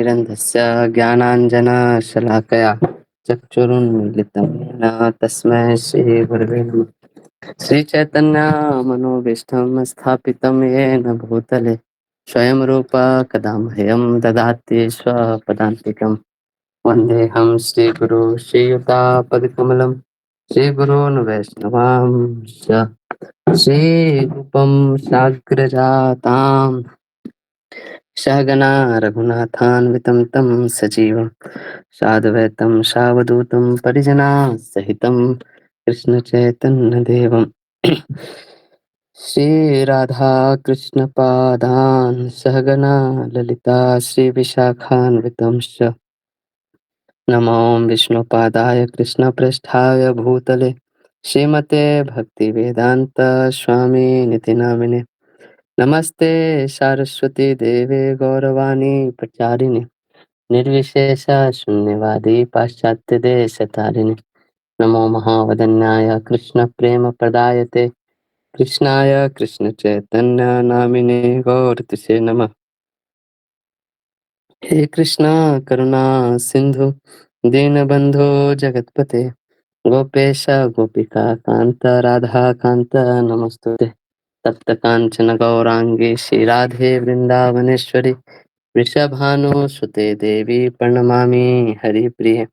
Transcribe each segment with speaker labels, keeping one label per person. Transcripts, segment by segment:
Speaker 1: निरन्धस्य ज्ञानाञ्जनशलाकया चक्षुरुन्मीलितं येन तस्मै श्रीगुरवे नमः। श्रीचैतन्यमनोभीष्टं स्थापितं येन भूतले स्वयं रूप कदा मह्यं ददाति स्वपदान्तिकं। वन्देऽहं श्रीगुरो श्रीयुतापदकमलं श्रीगुरून् वैष्णवांश्च श्रीरूपं साग्रजातां सहगना रघुनाथान्वितं तं सजीवं साद्वैतं सावधूतं परिजनासहितं कृष्णचैतन्यदेवं श्रीराधा कृष्णपादान् सहगना ललिता श्रीविशाखान्वितंश्च नमो विष्णुपादाय कृष्णप्रेष्ठाय भूतले श्रीमते भक्तिवेदान्त स्वामिनिति नामिने नमस्ते सारस्वती देवे गौरवाणी प्रचारिणे निर्विशेष शून्यवादी पाश्चात्य देश तारिणे नमो महावदन्याय कृष्ण प्रेम प्रदायते कृष्णाय कृष्ण चैतन्य नामिने गौरतिसे नमः। हे कृष्णा करुणा सिंधु दीनबंधु जगतपते गोपेश गोपिका कांत राधा कांत नमस्तुते तप्त कांचन गौरांगी श्री राधे वृंदावनेश्वरी वृषभानुसुते देवी प्रणमामि हरिप्रिये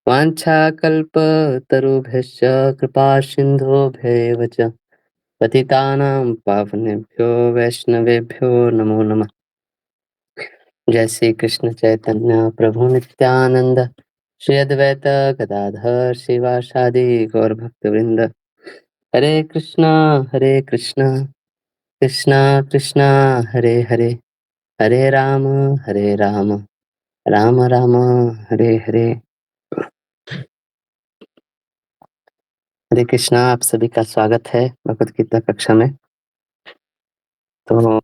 Speaker 1: वाञ्छाकल्पतरुभ्यश्च कृपा सिन्धुभ्येव च पतितानां पावनेभ्यो वैष्णवेभ्यो नमो नमः। जय श्री कृष्ण चैतन्य प्रभु नित्यानंद श्री अद्वैत गदाधर शिवासादि गौर भक्त वृंद हरे कृष्णा कृष्णा कृष्णा हरे हरे हरे राम राम राम हरे हरे। हरे कृष्णा, आप सभी का स्वागत है भगवत गीता कक्षा में। तो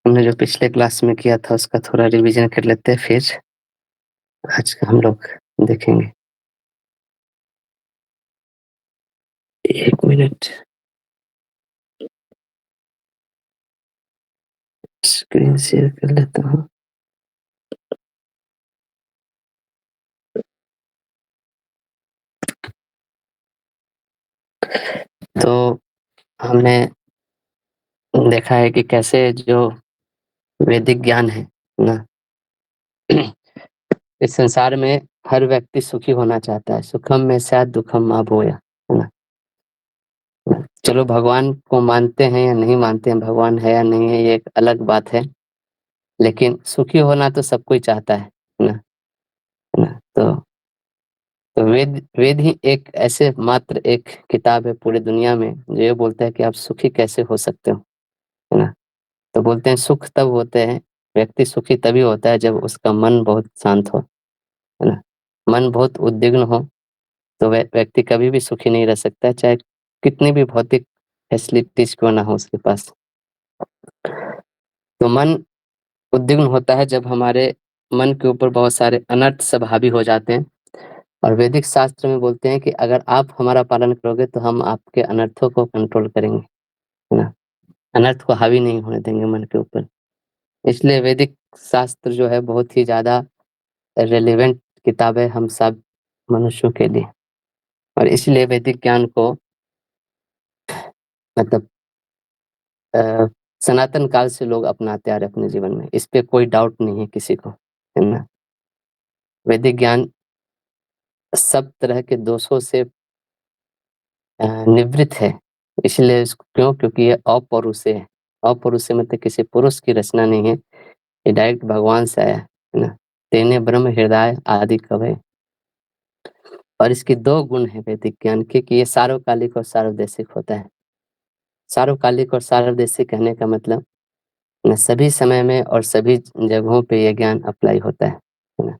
Speaker 1: हमने जो पिछले क्लास में किया था उसका थोड़ा रिवीजन कर लेते हैं, फिर आज का हम लोग देखेंगे। एक मिनट, स्क्रीन शेयर कर लेता हूँ। तो हमने देखा है कि कैसे जो वैदिक ज्ञान है ना, इस संसार में हर व्यक्ति सुखी होना चाहता है। सुखम में शायद दुखम माँ भूया, है ना। चलो भगवान को मानते हैं या नहीं मानते हैं, भगवान है या नहीं है, ये एक अलग बात है, लेकिन सुखी होना तो सब कोई चाहता है ना, है ना। तो वेद ही एक ऐसे मात्र एक किताब है पूरी दुनिया में जो ये बोलता है कि आप सुखी कैसे हो सकते हो, है ना। तो बोलते हैं सुख तब होते हैं, व्यक्ति सुखी तभी होता है जब उसका मन बहुत शांत हो, है ना। मन बहुत उद्विग्न हो तो व्यक्ति कभी भी सुखी नहीं रह सकता, चाहे कितनी भी भौतिक फैसिलिटीज क्यों ना हो उसके पास। तो मन उद्विग्न होता है जब हमारे मन के ऊपर बहुत सारे अनर्थ सब हावी हो जाते हैं, और वैदिक शास्त्र में बोलते हैं कि अगर आप हमारा पालन करोगे तो हम आपके अनर्थों को कंट्रोल करेंगे, है ना। अनर्थ को हावी नहीं होने देंगे मन के ऊपर। इसलिए वैदिक शास्त्र जो है बहुत ही ज्यादा रेलेवेंट किताब है हम सब मनुष्यों के लिए, और इसलिए वैदिक ज्ञान को मतलब सनातन काल से लोग अपनाते आ रहे अपने जीवन में। इस पे कोई डाउट नहीं है किसी को, है ना। वैदिक ज्ञान सब तरह के दोषों से निवृत्त है। इसलिए क्यों? क्योंकि ये अपौरुषेय है। अपौरुषेय मतलब किसी पुरुष की रचना नहीं है, ये डायरेक्ट भगवान से आया है ना। तेने ब्रह्म हृदय आदि कवय। और इसके दो गुण है वैदिक ज्ञान के कि ये सार्वकालिक और सार्वदेशिक होता है। सार्वकालिक और सार्वदेशिक कहने का मतलब न सभी समय में और सभी जगहों पे ये ज्ञान अप्लाई होता है ना।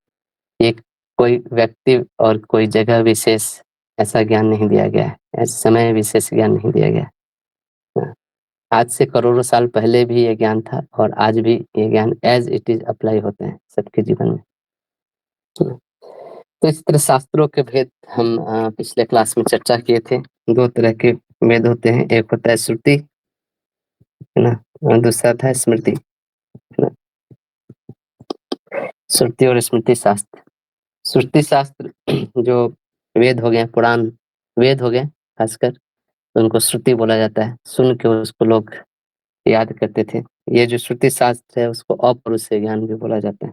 Speaker 1: ये कोई व्यक्ति और कोई जगह विशेष ऐसा ज्ञान नहीं दिया गया है, ऐसे समय विशेष ज्ञान नहीं दिया गया है। आज से करोड़ों साल पहले भी ये ज्ञान था और आज भी ये ज्ञान एज इट इज अप्लाई होते हैं सबके जीवन में। तो इस तरह शास्त्रों के भेद हम पिछले क्लास में चर्चा किए थे। दो तरह के वेद होते हैं, एक होता है श्रुति, है ना, और दूसरा था स्मृति, है ना। श्रुति और स्मृति शास्त्र। श्रुति शास्त्र जो वेद हो गए, पुराण वेद हो गए खासकर, तो उनको श्रुति बोला जाता है। सुन के उसको लोग याद करते थे। ये जो श्रुति शास्त्र है उसको अपौरुषेय ज्ञान भी बोला जाता है।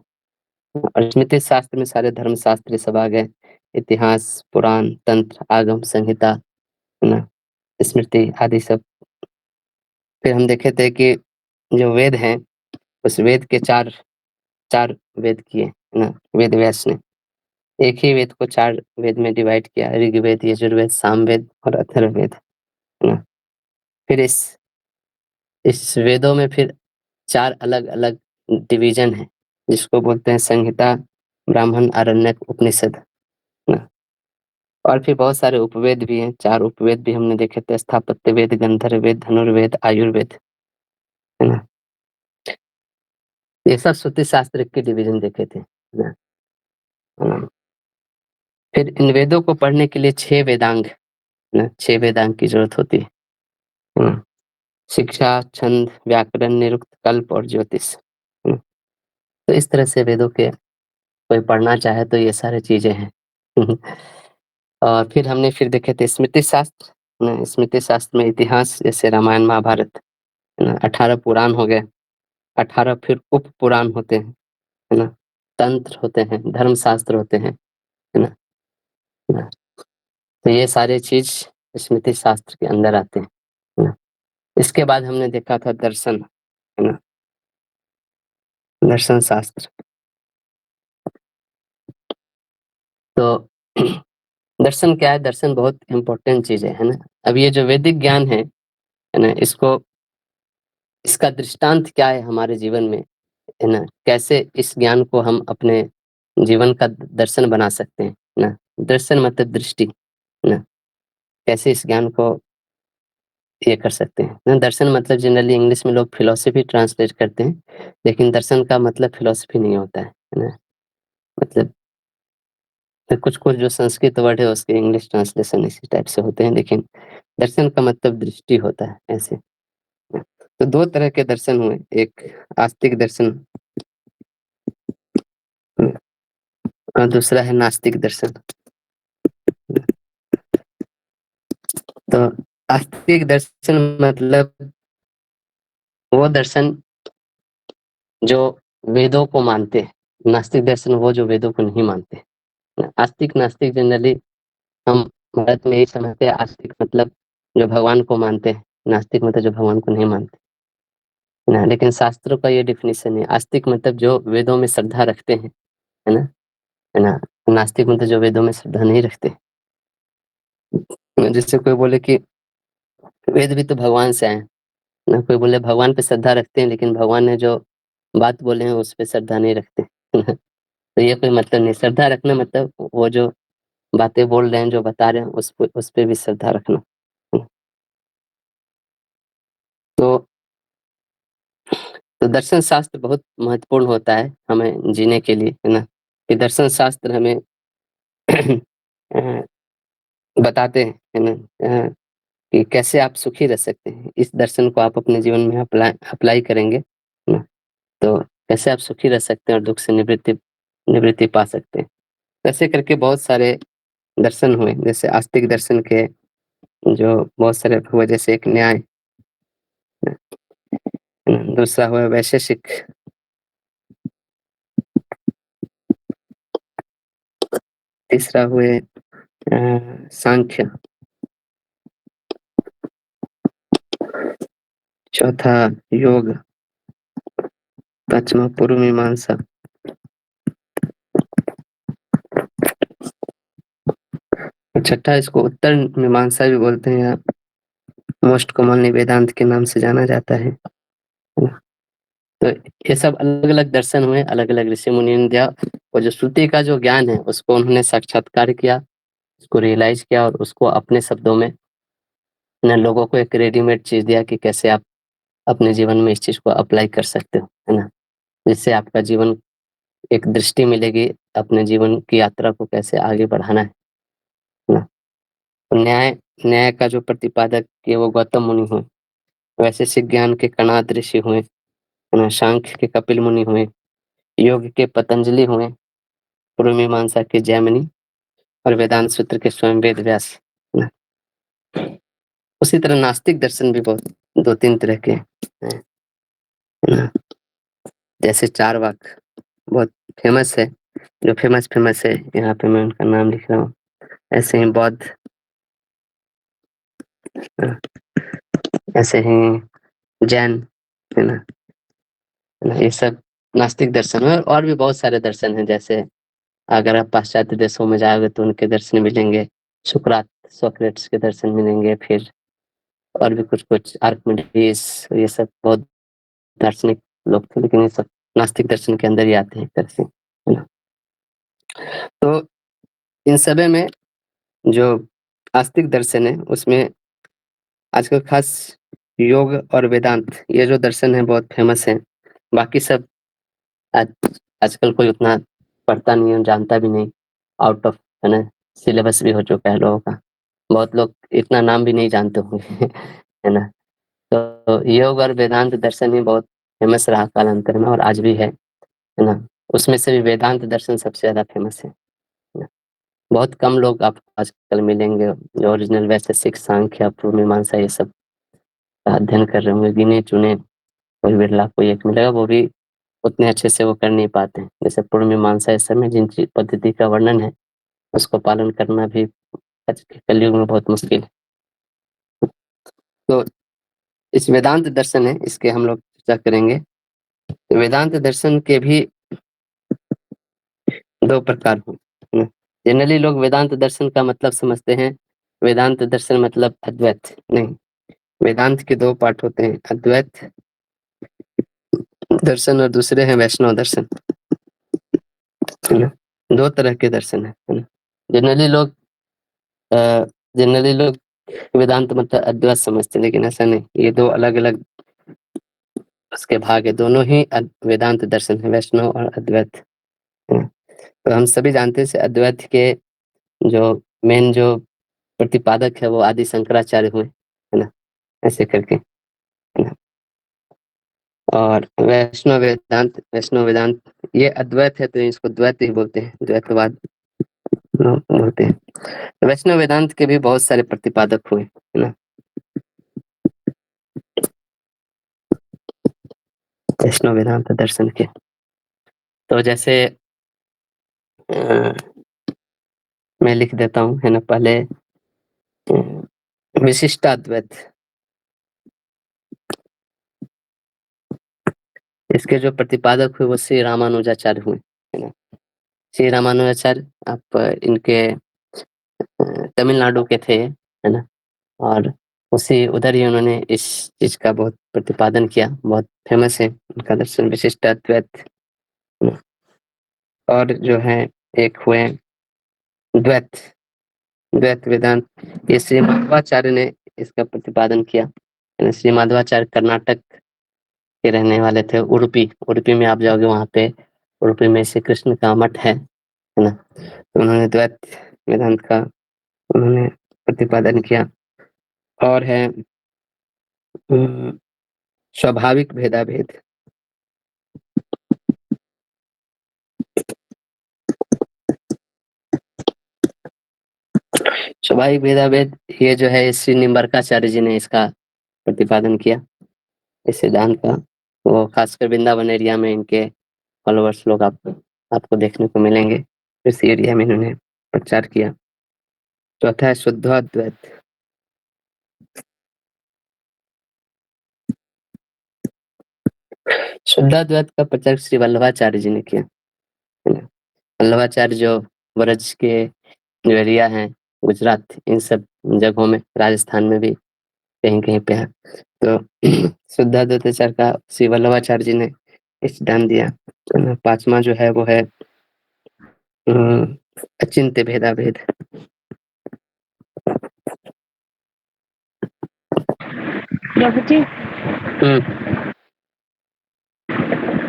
Speaker 1: और स्मृति शास्त्र में सारे धर्म शास्त्र ये सब आ गए, इतिहास, पुराण, तंत्र, आगम, संहिता, है ना, स्मृति आदि सब। फिर हम देखे थे कि जो वेद हैं उस वेद के चार वेद किए, है ना, वेद व्यास ने। एक ही वेद को 4 वेद में डिवाइड किया, ऋग्वेद, यजुर्वेद, सामवेद और अथर्ववेद, है ना। फिर इस वेदों में फिर 4 अलग-अलग डिवीजन है, जिसको बोलते हैं संहिता, ब्राह्मण, आरण्यक, उपनिषद, है ना। और फिर बहुत सारे उपवेद भी हैं, 4 उपवेद भी हमने देखे थे, स्थापत्य वेद, गंधर्व वेद, धनुर्वेद, आयुर्वेद, है ना। ये सब श्रुति शास्त्र के डिवीजन देखे थे, है ना। फिर इन वेदों को पढ़ने के लिए 6 वेदांग, है ना, 6 वेदांग की जरूरत होती है ना। शिक्षा, छंद, व्याकरण, निरुक्त, कल्प और ज्योतिष, है ना। तो इस तरह से वेदों के कोई पढ़ना चाहे तो ये सारी चीजें हैं। और फिर हमने फिर देखे थे स्मृति शास्त्र, है ना। स्मृति शास्त्र में इतिहास जैसे रामायण, महाभारत, है ना। 18 पुराण हो गए, 18 फिर उप पुराण होते हैं, है ना। तंत्र होते हैं, धर्म शास्त्र होते हैं, है ना, है ना। तो ये सारे चीज स्मृति शास्त्र के अंदर आते हैं, है ना। इसके बाद हमने देखा था दर्शन, है ना, दर्शन शास्त्र। तो दर्शन क्या है? दर्शन बहुत इम्पोर्टेंट चीज है ना। अब ये जो वैदिक ज्ञान है ना, इसका दृष्टांत क्या है हमारे जीवन में, है ना। कैसे इस ज्ञान को हम अपने जीवन का दर्शन बना सकते हैं ना। दर्शन मतलब दृष्टि, है ना। कैसे इस ज्ञान को ये कर सकते हैं ना। दर्शन मतलब जनरली इंग्लिश में लोग फिलोसफी ट्रांसलेट करते हैं, लेकिन दर्शन का मतलब फिलोसफी नहीं होता है ना। मतलब तो कुछ कुछ जो संस्कृत वर्ड है उसके इंग्लिश ट्रांसलेशन इसी टाइप से होते हैं, लेकिन दर्शन का मतलब दृष्टि होता है ऐसे। तो 2 तरह के दर्शन हुए, एक आस्तिक दर्शन और दूसरा है नास्तिक दर्शन। तो आस्तिक दर्शन मतलब वो दर्शन जो वेदों को मानते हैं। नास्तिक दर्शन वो जो वेदों को नहीं मानते। आस्तिक नास्तिक जनरली हम भारत में यही समझते हैं। आस्तिक मतलब जो भगवान को मानते हैं, नास्तिक मतलब जो भगवान को नहीं मानते ना। लेकिन शास्त्रों का ये डिफिनेशन है, आस्तिक मतलब जो वेदों में श्रद्धा रखते हैं, है ना, है ना। नास्तिक मतलब जो वेदों में श्रद्धा नहीं रखते। जिससे कोई बोले कि वेद भी तो भगवान से आए हैं ना, कोई बोले भगवान पे श्रद्धा रखते हैं लेकिन भगवान ने जो बात बोले हैं उस पे श्रद्धा नहीं रखते। तो ये कोई मतलब नहीं। श्रद्धा रखना मतलब वो जो बातें बोल रहे हैं, जो बता रहे हैं, उस पे भी श्रद्धा रखना। तो दर्शन शास्त्र बहुत महत्वपूर्ण होता है हमें जीने के लिए, है ना। कि दर्शन शास्त्र हमें अ, बताते हैं, है ना, कि कैसे आप सुखी रह सकते हैं। इस दर्शन को आप अपने जीवन में अप्लाई करेंगे, है ना, तो कैसे आप सुखी रह सकते हैं और दुःख से निवृत्ति निवृत्ति पा सकते हैं। ऐसे करके बहुत सारे दर्शन हुए, जैसे आस्तिक दर्शन के जो बहुत सारे हुए, जैसे एक न्याय, दूसरा हुआ वैशेषिक, तीसरा हुए सांख्य, चौथा योग, पांचवा पूर्व मीमांसा, छठा इसको उत्तर मीमांसा भी बोलते हैं, या मोस्ट कॉमनली वेदांत के नाम से जाना जाता है। तो ये सब अलग अलग दर्शन हुए, अलग अलग ऋषि मुनि ने दिया। और जो श्रुति का जो ज्ञान है उसको उन्होंने साक्षात्कार किया, उसको रियलाइज किया और उसको अपने शब्दों में न लोगों को एक रेडीमेड चीज दिया कि कैसे आप अपने जीवन में इस चीज को अप्लाई कर सकते हो, है ना। जिससे आपका जीवन एक दृष्टि मिलेगी अपने जीवन की यात्रा को कैसे आगे बढ़ाना है ना। तो न्याय न्याय का जो प्रतिपादक किए वो गौतम मुनि हुए। वैशेषिक ज्ञान के कणाद ऋषि हुए, है ना। सांख्य के कपिल मुनि हुए। योग के पतंजलि हुए, पूर्व मीमांसा के जैमिनी और वेदांत सूत्र के स्वयं वेद व्यास, है ना। उसी तरह नास्तिक दर्शन भी बहुत 2-3 तरह के हैं, है ना। जैसे चारवाक बहुत फेमस है, जो फेमस है, यहाँ पे मैं उनका नाम लिख रहा हूँ। ऐसे ही बौद्ध, ऐसे ही जैन, है ना। ये सब नास्तिक दर्शन है, और भी बहुत सारे दर्शन हैं। जैसे अगर आप पाश्चात्य देशों में जाओगे तो उनके दर्शन मिलेंगे, सोक्रेट्स के दर्शन मिलेंगे, फिर और भी कुछ आर्किमिडीज, ये सब बहुत दार्शनिक लोग थे, लेकिन ये सब नास्तिक दर्शन के अंदर ही आते हैं एक तरह से, है ना। तो इन सभी में जो आस्तिक दर्शन है उसमें आजकल खास योग और वेदांत, ये जो दर्शन है बहुत फेमस है। बाकी सब आज आजकल कोई उतना पढ़ता नहीं है, जानता भी नहीं, आउट ऑफ, है ना, सिलेबस भी हो चुका है लोगों का। बहुत लोग इतना नाम भी नहीं जानते होंगे है ना। तो योग और वेदांत दर्शन ही बहुत फेमस रहा कालांतर में, और आज भी है ना। उसमें से भी वेदांत दर्शन सबसे ज़्यादा फेमस है ना। बहुत कम लोग आपको आजकल मिलेंगे जो ओरिजिनल वैशेषिक, सांख्य, पूर्व मीमांसा ये सब का अध्ययन कर रहे होंगे। गिने-चुने कोई बिरला कोई एक मिलेगा, वो भी उतने अच्छे से वो कर नहीं पाते हैं। जैसे पूर्व मीमांसा इस समय जिन पद्धति का वर्णन है, उसको पालन करना भी आज के कलयुग में बहुत मुश्किल है। तो इस वेदांत दर्शन है, इसके हम लोग चर्चा करेंगे। वेदांत दर्शन के भी 2 प्रकार हैं। जनरली लोग वेदांत दर्शन का मतलब समझते हैं, वेदांत दर्शन मतलब अद्वैत। नहीं, वेदांत के 2 पार्ट होते हैं, अद्वैत दर्शन और दूसरे हैं वैष्णव दर्शन, है ना। 2 तरह के दर्शन है ना। जनरली लोग वेदांत मतलब अद्वैत समझते हैं, लेकिन ऐसा नहीं, ये 2 अलग-अलग उसके भाग है। दोनों ही वेदांत दर्शन है, वैष्णव और अद्वैत, है ना। तो हम सभी जानते हैं अद्वैत के जो मेन जो प्रतिपादक है वो आदि शंकराचार्य हुए, है ना, ऐसे करके, है ना। और वैष्णव वेदांत ये अद्वैत है, तो इसको द्वैत ही बोलते हैं, द्वैतवाद बोलते हैं। वैष्णव वेदांत के भी बहुत सारे प्रतिपादक हुए, है ना। वैष्णव वेदांत दर्शन के तो जैसे मैं लिख देता हूँ, है ना। पहले विशिष्टाद्वैत, इसके जो प्रतिपादक हुए वो श्री रामानुजाचार्य हुए, है ना। श्री रामानुजाचार्य आप इनके तमिलनाडु के थे, है ना। और उसी उधर ही उन्होंने इस चीज का बहुत प्रतिपादन किया, बहुत फेमस है उनका दर्शन विशिष्ट अद्वैत। और जो है एक हुए द्वैत, द्वैत वेदांत, ये श्री माधवाचार्य ने इसका प्रतिपादन किया। श्री माधवाचार्य कर्नाटक के रहने वाले थे। उडुपी में आप जाओगे, वहां पे उडुपी में श्री कृष्ण का मठ है ना। तो उन्होंने द्वैत वेदांत का उन्होंने प्रतिपादन किया। और है स्वाभाविक भेदाभेद, स्वाभाविक भेदाभेद, ये जो है श्री निम्बरकाचार्य जी ने इसका प्रतिपादन किया, इस सिद्धांत का। वो खासकर वृंदावन एरिया में इनके फॉलोअर्स लोग आपको देखने को मिलेंगे, इस एरिया में इन्होंने प्रचार किया। चौथा है शुद्धाद्वैत, शुद्धाद्वैत का प्रचार श्री वल्लभाचार्य जी ने किया, है ना। वल्लभाचार्य जो ब्रज के जो एरिया है, गुजरात, इन सब जगहों में, राजस्थान में भी कहीं कहीं पे है। तो शुद्धाद्वैताचार्य का श्री वल्लभाचार्य जी ने सिद्धांत दिया। 5वां जो है वो है अचिंत्य भेदाभेद।
Speaker 2: प्रभु जी,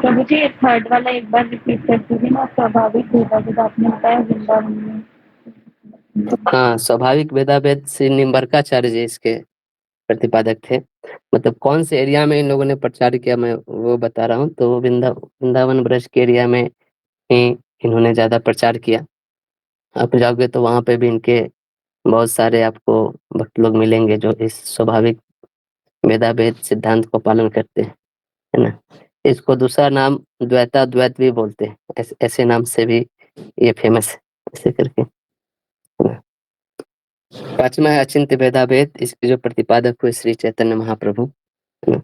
Speaker 2: प्रभु जी, थर्ड वाला एक बार रिपीट कर दीजिए ना। स्वाभाविक भेदाभेद आपने बताया वृंदावन में।
Speaker 1: हाँ, स्वाभाविक भेदाभेद श्री निम्बरकाचार्य जी इसके प्रतिपादक थे। मतलब कौन से एरिया में इन लोगों ने प्रचार किया मैं वो बता रहा हूँ। तो वृंदावन ब्रज के एरिया में ही इन्होंने ज़्यादा प्रचार किया। आप जाओगे तो वहाँ पे भी इनके बहुत सारे आपको भक्त लोग मिलेंगे जो इस स्वाभाविक वेदाभेद सिद्धांत को पालन करते हैं, है ना। इसको दूसरा नाम द्वैत भी बोलते हैं, ऐसे नाम से भी ये फेमस है, ऐसे करके, है ना। पांचवा है अचिंत्य भेदाभेद। इसके जो प्रतिपादक हुए श्री चैतन्य महाप्रभु, है ना।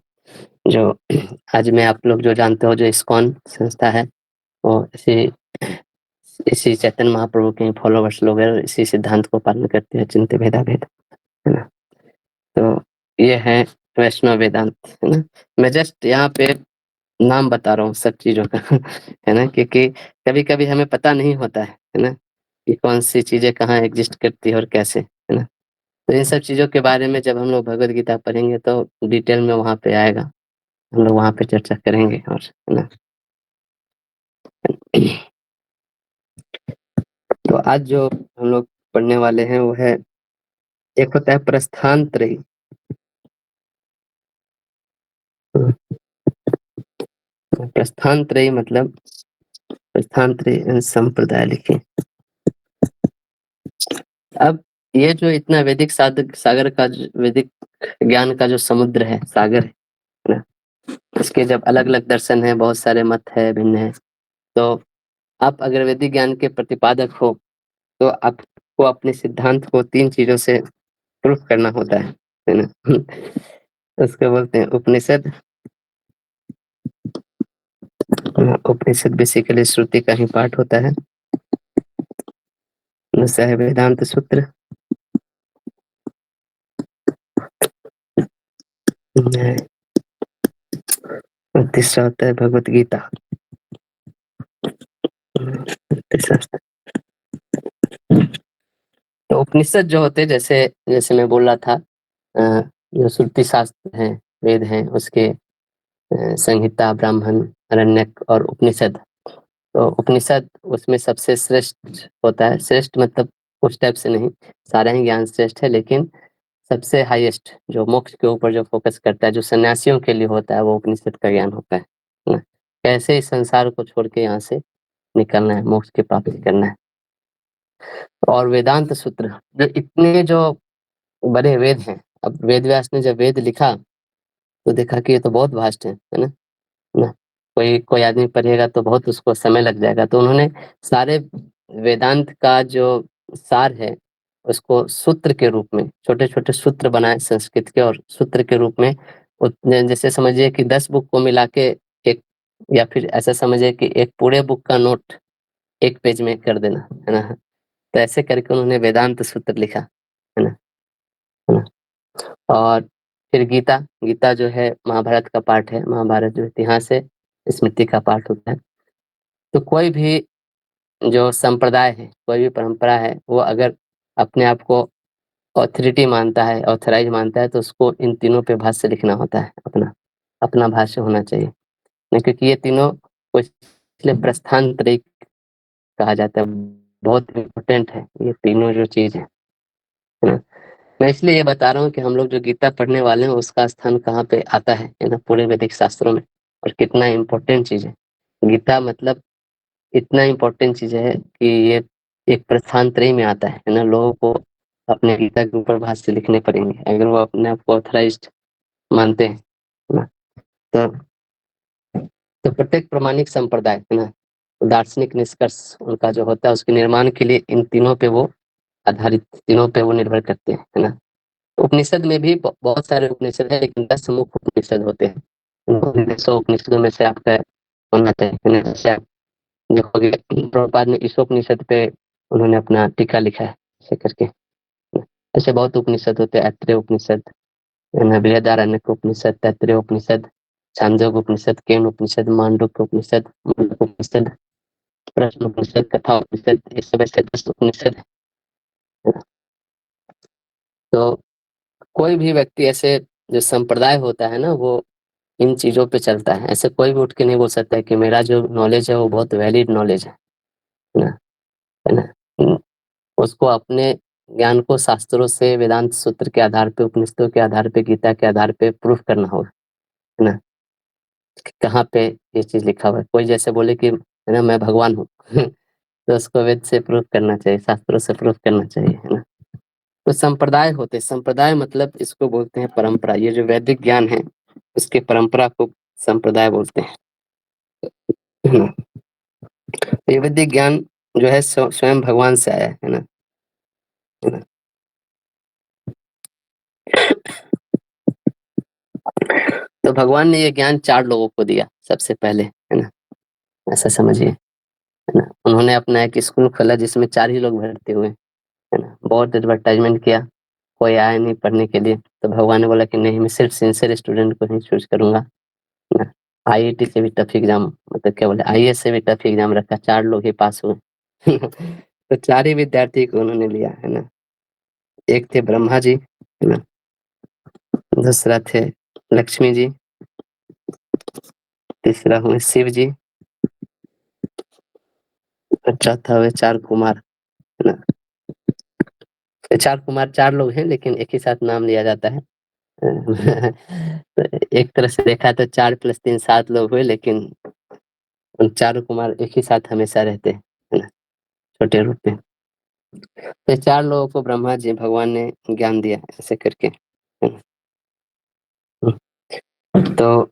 Speaker 1: जो आज में आप लोग जो जानते हो, जो इस्कॉन संस्था है, वो इसी चैतन्य महाप्रभु के फॉलोवर्स लोग हैं, इसी सिद्धांत को पालन करते हैं, अचिंत्य भेदाभेद, है ना। तो ये है वैष्णव वेदांत, है ना। मैं जस्ट यहाँ पे नाम बता रहा हूँ सब चीजों का है ना, क्योंकि कभी कभी हमें पता नहीं होता है ना, कि कौन सी चीजें कहाँ एग्जिस्ट करती है और कैसे, है ना। तो इन सब चीजों के बारे में जब हम लोग भगवत गीता पढ़ेंगे तो डिटेल में वहाँ पे आएगा, हम लोग वहाँ पे चर्चा करेंगे, और है ना। तो आज जो हम लोग पढ़ने वाले हैं वो है, एक होता है प्रस्थान त्रयी। प्रस्थान त्रयी मतलब प्रस्थान त्रयी संप्रदाय लिखे। अब ये जो इतना वैदिक सागर का वैदिक ज्ञान का जो समुद्र है, सागर है ना, इसके जब अलग अलग दर्शन है, बहुत सारे मत है, भिन्न है, तो आप अगर वैदिक ज्ञान के प्रतिपादक हो तो आपको अपने सिद्धांत को 3 चीजों से प्रूफ करना होता है ना। उसको बोलते हैं उपनिषद। उपनिषद बेसिकली श्रुति का ही पार्ट होता है। दूसरा है वेदांत सूत्र, और तीसरा होता है भगवत गीता। तो उपनिषद जो होते हैं, जैसे जैसे मैं बोल रहा था, जो श्रुति शास्त्र हैं, वेद हैं, उसके संहिता, ब्राह्मण, अरण्यक और उपनिषद। तो उपनिषद उसमें सबसे श्रेष्ठ होता है। श्रेष्ठ मतलब उस टाइप से नहीं, सारा ही ज्ञान श्रेष्ठ है, लेकिन सबसे हाईएस्ट जो मोक्ष के ऊपर जो फोकस करता है, जो सन्यासियों के लिए होता है, वो उपनिषद का ज्ञान होता है ना। कैसे इस संसार को छोड़ के यहाँ से निकलना है, मोक्ष की प्राप्ति करना है। और वेदांत सूत्र, जो इतने जो बड़े वेद हैं, अब वेद व्यास ने जब वेद लिखा तो देखा कि ये तो बहुत वास्ट है ना। ना, कोई कोई आदमी पढ़ेगा तो बहुत उसको समय लग जाएगा, तो उन्होंने सारे वेदांत का जो सार है उसको सूत्र के रूप में, छोटे छोटे सूत्र बनाए संस्कृत के, और सूत्र के रूप में जैसे समझिए कि 10 बुक को मिला के एक, या फिर ऐसा समझिए कि एक पूरे बुक का नोट एक पेज में कर देना, है ना। तो ऐसे करके उन्होंने वेदांत सूत्र लिखा, है ना, है ना। और फिर गीता, गीता जो है महाभारत का पार्ट है। महाभारत जो इतिहास है, स्मृति का पार्ट होता है। तो कोई भी जो संप्रदाय है, कोई भी परंपरा है, वो अगर अपने आप को ऑथोरिटी मानता है, ऑथराइज मानता है, तो उसको इन तीनों पे भाष्य लिखना होता है, अपना अपना भाष्य होना चाहिए। नहीं, क्योंकि ये तीनों को इसलिए प्रस्थान त्रयी कहा जाता है, बहुत इम्पोर्टेंट है ये तीनों जो चीज है ना। मैं इसलिए ये बता रहा हूँ कि हम लोग जो गीता पढ़ने वाले हैं उसका स्थान कहाँ पे आता है ना, पूरे वैदिक शास्त्रों में, और कितना इम्पोर्टेंट चीज है गीता। मतलब इतना इम्पोर्टेंट चीज है कि ये एक प्रस्थान त्रयी में आता है ना। लोगों को अपने गीता के ऊपर भाष्य लिखने पड़ेंगे अगर वो अपने आप को ऑथराइज्ड मानते हैं ना। तो प्रत्येक प्रामाणिक संप्रदाय है ना, दार्शनिक निष्कर्ष उनका जो होता है, उसके निर्माण के लिए इन तीनों पे वो आधारित, तीनों पे वो निर्भर करते हैं, है ना। उपनिषद में भी बहुत सारे उपनिषद है, लेकिन 10 मुख्य उपनिषद होते हैं। उन 10 उपनिषदों में से आपका होना चाहिए। जैसे आप देखोगे प्रभुपाद ने ईशोपनिषद पे उन्होंने अपना टीका लिखा है, ऐसे करके। ऐसे बहुत उपनिषद होते हैं, ऐत्रेय उपनिषद, बृहदारण्यक उपनिषद, तैत्तिरीय उपनिषद, छांदोग्य उपनिषद, केन उपनिषद, मांडुक्य उपनिषद, मुंडक उपनिषद, प्रश्न उपनिषद, कथा उपनिषद, ये सब ऐसे 10 उपनिषद है। तो कोई भी व्यक्ति ऐसे जो संप्रदाय होता है ना, वो इन चीजों पे चलता है। ऐसे कोई भी उठ के नहीं बोल सकता है कि मेरा जो नॉलेज है वो बहुत वैलिड नॉलेज है ना, है ना। उसको अपने ज्ञान को शास्त्रों से, वेदांत सूत्र के आधार पे, उपनिषदों के आधार पे, गीता के आधार पे प्रूफ करना होगा, है ना? कहाँ पे ये चीज़ लिखा हुआ है। कोई जैसे बोले कि है ना मैं भगवान हूँ तो उसको वेद से प्रूफ करना चाहिए, शास्त्रों से प्रूफ करना चाहिए, है ना? तो संप्रदाय होते हैं, संप्रदाय मतलब इसको बोलते हैं परंपरा। ये जो वैदिक ज्ञान है उसके परंपरा को संप्रदाय बोलते हैं, है ना? ये वैदिक ज्ञान जो है स्वयं भगवान से आया है ना? है ना? तो भगवान ने ये ज्ञान 4 लोगों को दिया सबसे पहले, है ना? ऐसा समझिए, है ना? उन्होंने अपना एक स्कूल खोला जिसमें 4 ही लोग भर्ती हुए, है ना? बहुत एडवर्टाइजमेंट किया, कोई आया नहीं पढ़ने के लिए, तो भगवान ने बोला कि नहीं, मैं सिर्फ सिंसियर स्टूडेंट को ही चूज करूंगा, है ना? आईआईटी से भी टफ एग्जाम, मतलब क्या बोले, आईएएस से भी टफ एग्जाम रखा, 4 लोग ही पास हुए तो 4 ही विद्यार्थी को उन्होंने लिया, है ना? एक थे ब्रह्मा जी, है ना? दूसरा थे लक्ष्मी जी, तीसरा हुए शिव जी, और चौथा हुए 4 कुमार, है ना? 4 कुमार 4 लोग हैं लेकिन एक ही साथ नाम लिया जाता है। तो एक तरह से देखा तो 4 + 3 7 लोग हुए, लेकिन उन चारों कुमार एक ही साथ हमेशा रहते हैं, है ना? छोटे रूप में। तो 4 लोगों को ब्रह्मा जी भगवान ने ज्ञान दिया ऐसे करके, है ना? तो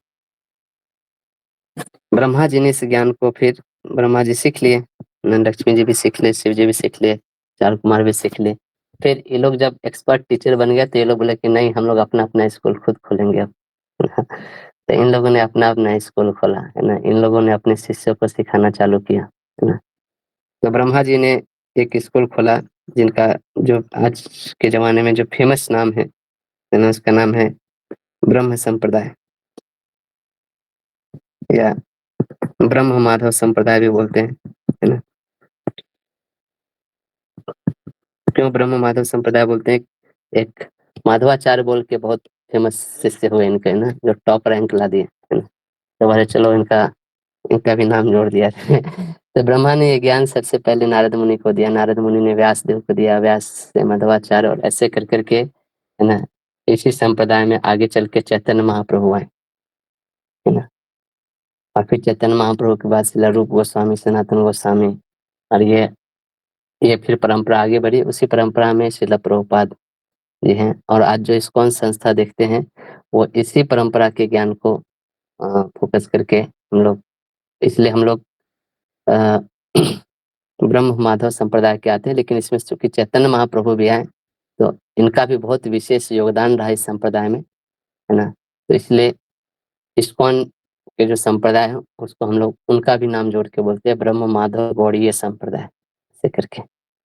Speaker 1: ब्रह्मा जी ने इस ज्ञान को फिर ब्रह्मा जी सीख लिए, लक्ष्मी जी भी सीख लिए, शिव जी भी सीख लिए, 4 कुमार भी सीख लिए। फिर ये लोग जब एक्सपर्ट टीचर बन गए तो ये लोग बोले कि नहीं, हम लोग अपना-अपना स्कूल खुद खोलेंगे अब। तो इन लोगों ने अपना-अपना स्कूल खोला, है ना? इन लोगों ने अपने शिष्यों को सिखाना चालू किया, है ना? तो ब्रह्मा जी ने एक स्कूल खोला जिनका जो आज के ज़माने में जो फेमस नाम है ना? उसका नाम है ब्रह्म संप्रदाय, या ब्रह्म माधव संप्रदाय भी बोलते हैं, है ना? क्यों ब्रह्म माधव संप्रदाय बोलते हैं? एक माधवाचार्य बोल के बहुत फेमस शिष्य हुए इनके ना, जो टॉप रैंक ला दिए, है ना? तो बोले चलो इनका इनका भी नाम जोड़ दिया तो ब्रह्मा ने ये ज्ञान सबसे पहले नारद मुनि को दिया, नारद मुनि ने व्यास देव को दिया, व्यास से माधवाचार्य, और ऐसे कर करके, है ना, इसी संप्रदाय में आगे चल के चैतन्य महाप्रभु आए, है ना? और फिर चैतन्य महाप्रभु के बाद श्रील रूप गोस्वामी, सनातन गोस्वामी, और ये फिर परंपरा आगे बढ़ी। उसी परंपरा में श्रील प्रभुपाद जी हैं, और आज जो इस्कॉन संस्था देखते हैं वो इसी परंपरा के ज्ञान को फोकस करके हम लोग, इसलिए हम लोग अ, ब्रह्म माधव संप्रदाय के आते हैं। लेकिन इसमें चूंकि चैतन्य महाप्रभु भी आए तो इनका भी बहुत विशेष योगदान रहा इस संप्रदाय में, है ना? तो इसलिए इस्कॉन के जो संप्रदाय है उसको हम लोग उनका भी नाम जोड़ के बोलते हैं, ब्रह्म माधव गौड़ीय संप्रदाय, ऐसे करके।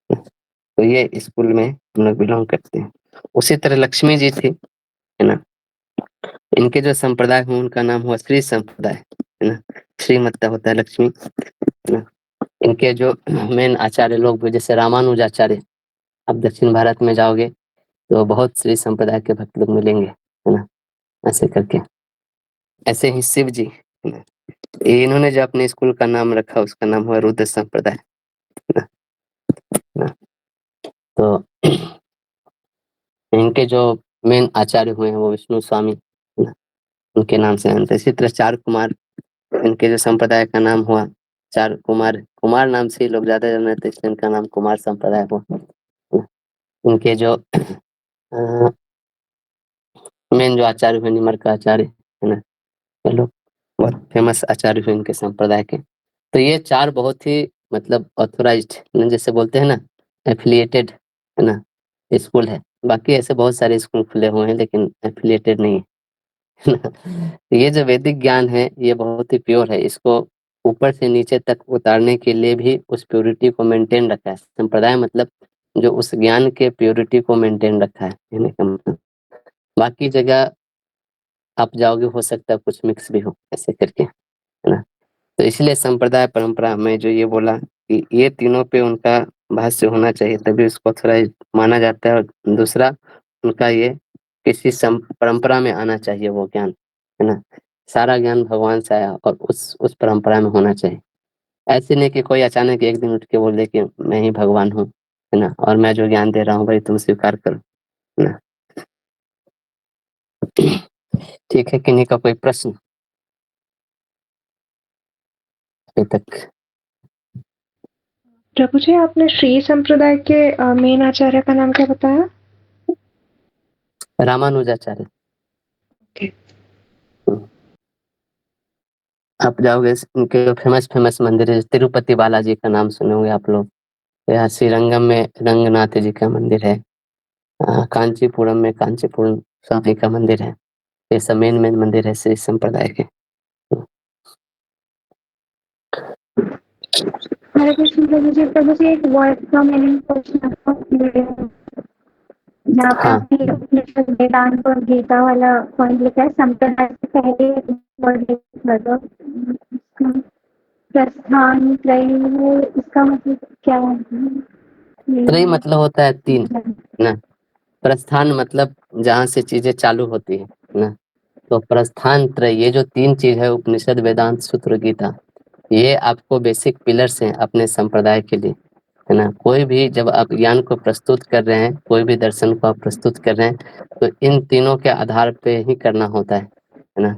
Speaker 1: तो ये स्कूल में हम लोग बिलोंग करते हैं। उसी तरह लक्ष्मी जी थी, है ना? इनके जो संप्रदाय हुए उनका नाम हुआ श्री संप्रदाय, है ना? श्री मतलब होता है लक्ष्मी, है ना? इनके जो मेन आचार्य लोग भी, जैसे रामानुजाचार्य, आप दक्षिण भारत में जाओगे तो बहुत श्री संप्रदाय के भक्त लोग मिलेंगे, है ना? ऐसे करके। ऐसे ही शिव जी, है ना? इन्होंने जो अपने स्कूल का नाम रखा उसका नाम हुआ रुद्र संप्रदाय, है ना? है ना? तो इनके जो मेन आचार्य हुए हैं वो विष्णु स्वामी, है ना? उनके नाम से जानते हैं। इसी तरह 4 कुमार, इनके जो संप्रदाय का नाम हुआ 4 कुमार, कुमार नाम से ही लोग ज्यादा जाने थे इसलिए इनका नाम कुमार संप्रदाय हुआ। इनके जो मेन जो आचार्य हुए निमर का आचार्य, है ना, ये लोग बहुत फेमस आचार्य हुए इनके संप्रदाय के। तो ये 4 बहुत ही मतलब ऑथोराइज्ड, जैसे बोलते हैं ना, एफिलिएटेड, है ना, स्कूल है। बाकी ऐसे बहुत सारे स्कूल खुले हुए हैं लेकिन एफिलिएटेड नहीं है। ये जो वैदिक ज्ञान है ये बहुत ही प्योर है, इसको ऊपर से नीचे तक उतारने के लिए भी उस प्योरिटी को मेंटेन रखा है संप्रदाय, मतलब जो उस ज्ञान के प्योरिटी को मेंटेन रखा है, कहने का मतलब। बाकी जगह आप जाओगे हो सकता है कुछ मिक्स भी हो ऐसे करके, है ना? तो इसलिए संप्रदाय परंपरा में जो ये बोला कि ये तीनों पे उनका भाष्य होना चाहिए तभी उसको थोड़ा माना जाता है, और दूसरा उनका ये किसी परंपरा में आना चाहिए वो ज्ञान, है ना? सारा ज्ञान भगवान से आया और उस परंपरा में होना चाहिए। ऐसे नहीं कि कोई अचानक एक दिन उठ के बोल दे कि मैं ही भगवान हूँ, है ना, और मैं जो ज्ञान दे रहा हूँ भाई तुम स्वीकार करो, है ना। ठीक है, किन्हीं का कोई प्रश्न अभी तक?
Speaker 3: प्रभु जी, आपने श्री संप्रदाय के मेन आचार्य का नाम क्या बताया?
Speaker 1: रामानुजाचार्य।
Speaker 3: Okay.
Speaker 1: आप जाओगे उनके फेमस मंदिर है, तिरुपति बालाजी का नाम सुने होंगे आप लोग। यहाँ श्रीरंगम में रंगनाथ जी का मंदिर है। कांचीपुरम में कांचीपुरम स्वामी का मंदिर है। ये सब मेन मंदिर है श्री संप्रदाय के।
Speaker 2: हरे कृष्ण प्रभु जी एक वर्ड का मीनिंग क्वेश्चन यहाँ पे
Speaker 1: हाँ,
Speaker 2: आपने उपनिषद वेदांत और गीता वाला पॉइंट लिखा है, संप्रदाय से पहले वर्ड लिखा था प्रस्थान त्रय है, इसका मतलब क्या
Speaker 1: त्रय
Speaker 2: है?
Speaker 1: मतलब होता है तीन, ना। प्रस्थान मतलब जहाँ से चीजें चालू होती है ना। तो प्रस्थान त्रय, ये जो तीन चीज है, उपनिषद वेदांत सूत्र गीता, ये आपको बेसिक पिलर्स हैं अपने संप्रदाय के लिए, है ना। कोई भी जब आप ज्ञान को प्रस्तुत कर रहे हैं, कोई भी दर्शन को आप प्रस्तुत कर रहे हैं, तो इन तीनों के आधार पे ही करना होता है ना।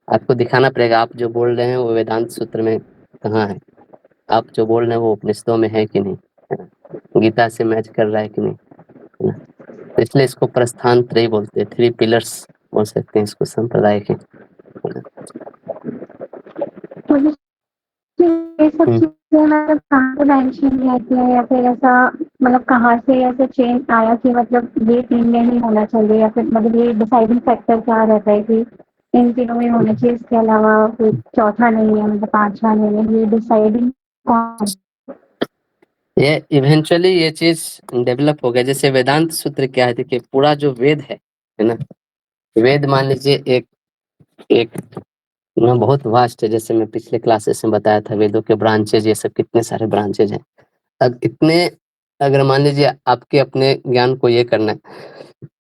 Speaker 1: आपको दिखाना पड़ेगा आप जो बोल रहे हैं वो वेदांत सूत्र में कहाँ है, आप जो बोल रहे हैं वो उपनिषदों में है कि नहीं, है ना, गीता से मैच कर रहा है कि नहीं, है ना। तो इसलिए इसको प्रस्थान त्रय बोलते हैं, थ्री पिलर्स बोल सकते हैं इसको संप्रदाय के, है ना।
Speaker 2: तो ये सब चीजें मतलब कहाँ पे मेंशन रहती है, या फिर ऐसा मतलब कहाँ से ऐसा चेंज आया कि मतलब ये तीन में ही होना चाहिए, या फिर मतलब ये डिसाइडिंग फैक्टर क्या रहता है कि इन तीनों में होना चाहिए, इसके अलावा कोई चौथा नहीं है, मतलब पांचवा नहीं है, ये डिसाइडिंग कौन?
Speaker 1: ये इवेंचुअली ये चीज डेवलप हो गया। जैसे वेदांत सूत्र क्या है, देखिए पूरा जो वेद है ना, वेद मान लीजिए एक एक ना बहुत वास्ट है। जैसे मैं पिछले क्लासेस में बताया था, वेदों के ब्रांचेज, ये सब कितने सारे ब्रांचेज हैं। अब इतने, अगर मान लीजिए आपके अपने ज्ञान को ये करना है,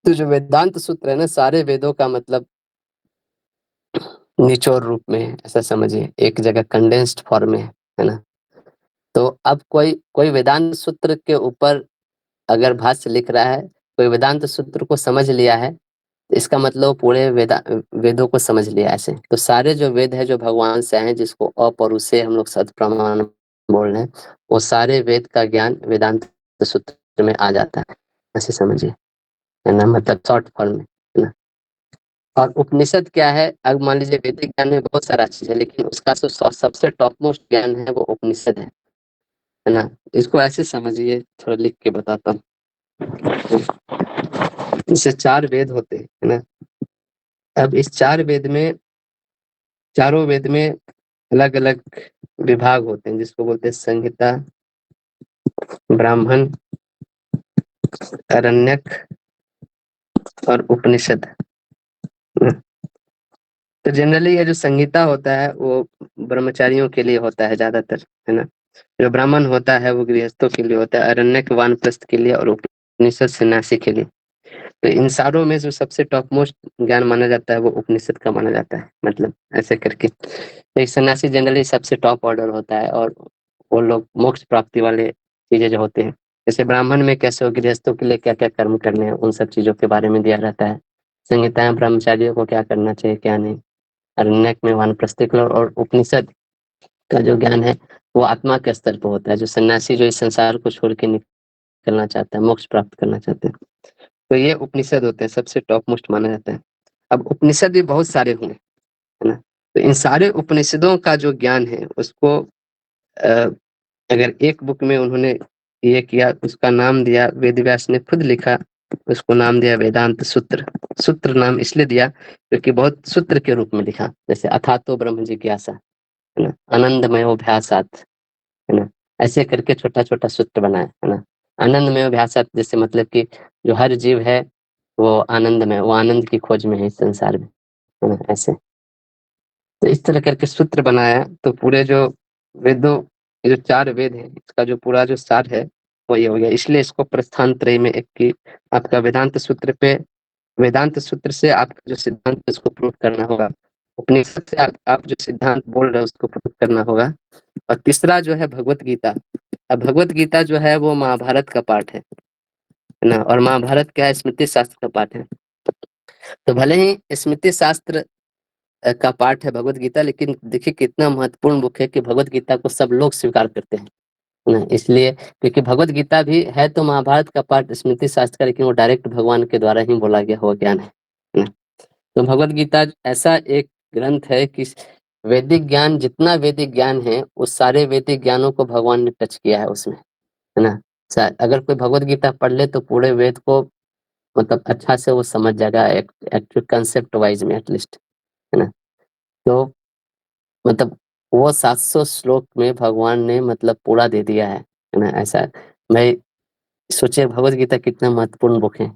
Speaker 1: तो जो वेदांत सूत्र है ना, सारे वेदों का मतलब निचोड़ रूप में है, ऐसा समझिए, एक जगह कंडेंस्ड फॉर्म में है ना। तो अब कोई कोई वेदांत सूत्र के ऊपर अगर भाष्य लिख रहा है, कोई वेदांत सूत्र को समझ लिया है, तो इसका मतलब पूरे वेदों को समझ लिया ऐसे। तो सारे जो वेद है जो भगवान से हैं, जिसको अपौरुषेय हम लोग सत प्रमाण बोल रहे हैं, वो सारे वेद का ज्ञान वेदांत सूत्र में आ जाता है, ऐसे समझिए, है ना, मतलब शॉर्ट फॉर्म में, है ना। और उपनिषद क्या है, अब मान लीजिए वैदिक ज्ञान में बहुत सारा चीज है, लेकिन उसका जो सबसे टॉप मोस्ट ज्ञान है वो उपनिषद है ना। इसको ऐसे समझिए, थोड़ा लिख के बताता हूँ। इससे चार वेद होते हैं, है ना। अब इस चारों वेद में अलग अलग विभाग होते हैं, जिसको बोलते हैं संहिता, ब्राह्मण, अरण्यक और उपनिषद। तो जनरली ये जो संहिता होता है वो ब्रह्मचारियों के लिए होता है ज्यादातर, है ना। जो ब्राह्मण होता है वो गृहस्थों के लिए होता है, अरण्यक वानप्रस्थ के लिए, और उपनिषद सन्यासी के लिए। तो इन सारों में जो सबसे टॉप मोस्ट ज्ञान माना जाता है वो उपनिषद का माना जाता है, मतलब ऐसे करके। तो एक सन्यासी जनरली सबसे टॉप ऑर्डर होता है, और वो लोग मोक्ष प्राप्ति वाले चीजें जो होते हैं, जैसे ब्राह्मण में कैसे हो, गृहस्थों के लिए क्या क्या कर्म करने हैं, उन सब चीजों के बारे में दिया रहता है। संहिताएं ब्रह्मचारियों को क्या करना चाहिए क्या नहीं, अरण्यक में वानप्रस्थिक, और उपनिषद का जो ज्ञान है वो आत्मा के स्तर पर होता है, जो सन्यासी जो इस संसार को छोड़ के निकलना चाहता है, मोक्ष प्राप्त करना चाहते हैं। तो ये उपनिषद होते हैं, सबसे टॉप मोस्ट माना जाता है। अब उपनिषद भी बहुत सारे होंगे, है ना। तो इन सारे उपनिषदों का जो ज्ञान है उसको अगर एक बुक में उन्होंने ये किया, उसका नाम दिया, वेद व्यास ने खुद लिखा, उसको नाम दिया वेदांत सूत्र। सूत्र नाम इसलिए दिया क्योंकि बहुत सूत्र के रूप में लिखा, जैसे अथातो ब्रह्म जिज्ञासा, है ना, आनंदमय अभ्यासात, है ना, ऐसे करके छोटा छोटा सूत्र बनाया, है ना। आनंदमय अभ्यासात जैसे मतलब कि जो हर जीव है वो आनंद में, वो आनंद की खोज में है इस संसार में, है ना, ऐसे। तो इस तरह करके सूत्र बनाया, तो पूरे जो वेदों, ये जो चार वेद है, इसका जो पूरा जो सार है वो ये हो गया। इसलिए इसको प्रस्थान त्रय में एक की आपका वेदांत सूत्र पे, वेदांत सूत्र से आपका जो सिद्धांत है उसको प्रूव करना होगा, उपनिषद से आप जो सिद्धांत बोल रहे हैं उसको प्रूव करना होगा, और तीसरा जो है भगवत गीता, अब भगवत गीता जो है वो महाभारत का पार्ट है ना, और महाभारत क्या है, स्मृति शास्त्र का पार्ट है। तो भले ही स्मृति शास्त्र का पार्ट है भगवत गीता, लेकिन देखिए कितना महत्वपूर्ण बुक है कि भगवत गीता को सब लोग स्वीकार करते हैं ना। इसलिए क्योंकि भगवत गीता भी है तो महाभारत का पार्ट, स्मृति शास्त्र का, लेकिन वो डायरेक्ट भगवान के द्वारा ही बोला गया हुआ ज्ञान है ना। तो भगवत गीता ऐसा एक ग्रंथ है कि वैदिक ज्ञान, जितना वैदिक ज्ञान है उस सारे वैदिक ज्ञानों को भगवान ने टच किया है उसमें, है ना। अगर कोई भगवत गीता पढ़ ले तो पूरे वेद को मतलब अच्छा से वो समझ जाएगा, एक्चुअल कंसेप्ट वाइज में एटलीस्ट, है ना। तो मतलब वो 700 श्लोक में भगवान ने मतलब पूरा दे दिया है ना। ऐसा मैं सोचे भगवत गीता कितना महत्वपूर्ण बुक है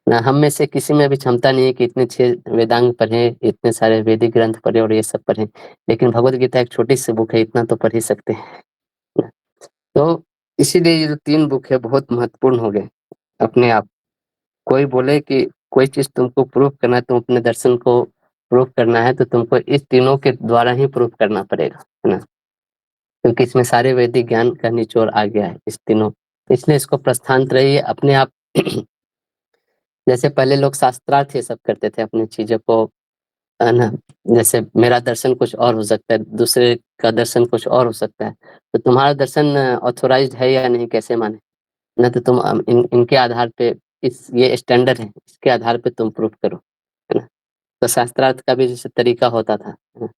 Speaker 1: ना। हम में से किसी में भी क्षमता नहीं है कि इतने 6 वेदांग पढ़े, इतने सारे वैदिक ग्रंथ पढ़े और ये सब पढ़े, लेकिन भगवत गीता एक छोटी सी बुक है, इतना तो पढ़ ही सकते हैं ना। तो इसीलिए ये जो 3 बुक है बहुत महत्वपूर्ण हो गए अपने आप। कोई बोले कि कोई चीज तुमको प्रूव करना है, तुम अपने दर्शन को प्रूव करना है, तो तुमको इस तीनों के द्वारा ही प्रूव करना पड़ेगा, है ना। क्योंकि इसमें सारे वैदिक ज्ञान का निचोड़ आ गया है इस तीनों, इसलिए इसको प्रस्थानत्रयी अपने आप जैसे पहले लोग शास्त्रार्थ ये सब करते थे अपनी चीजों को, है ना। जैसे मेरा दर्शन कुछ और हो सकता है, दूसरे का दर्शन कुछ और हो सकता है, तो तुम्हारा दर्शन ऑथोराइज्ड है या नहीं कैसे माने ना। तो तुम इनके आधार पे, इस ये स्टैंडर्ड है, इसके आधार पे तुम प्रूफ करो, है ना। तो शास्त्रार्थ का भी जैसे तरीका होता था, है ना।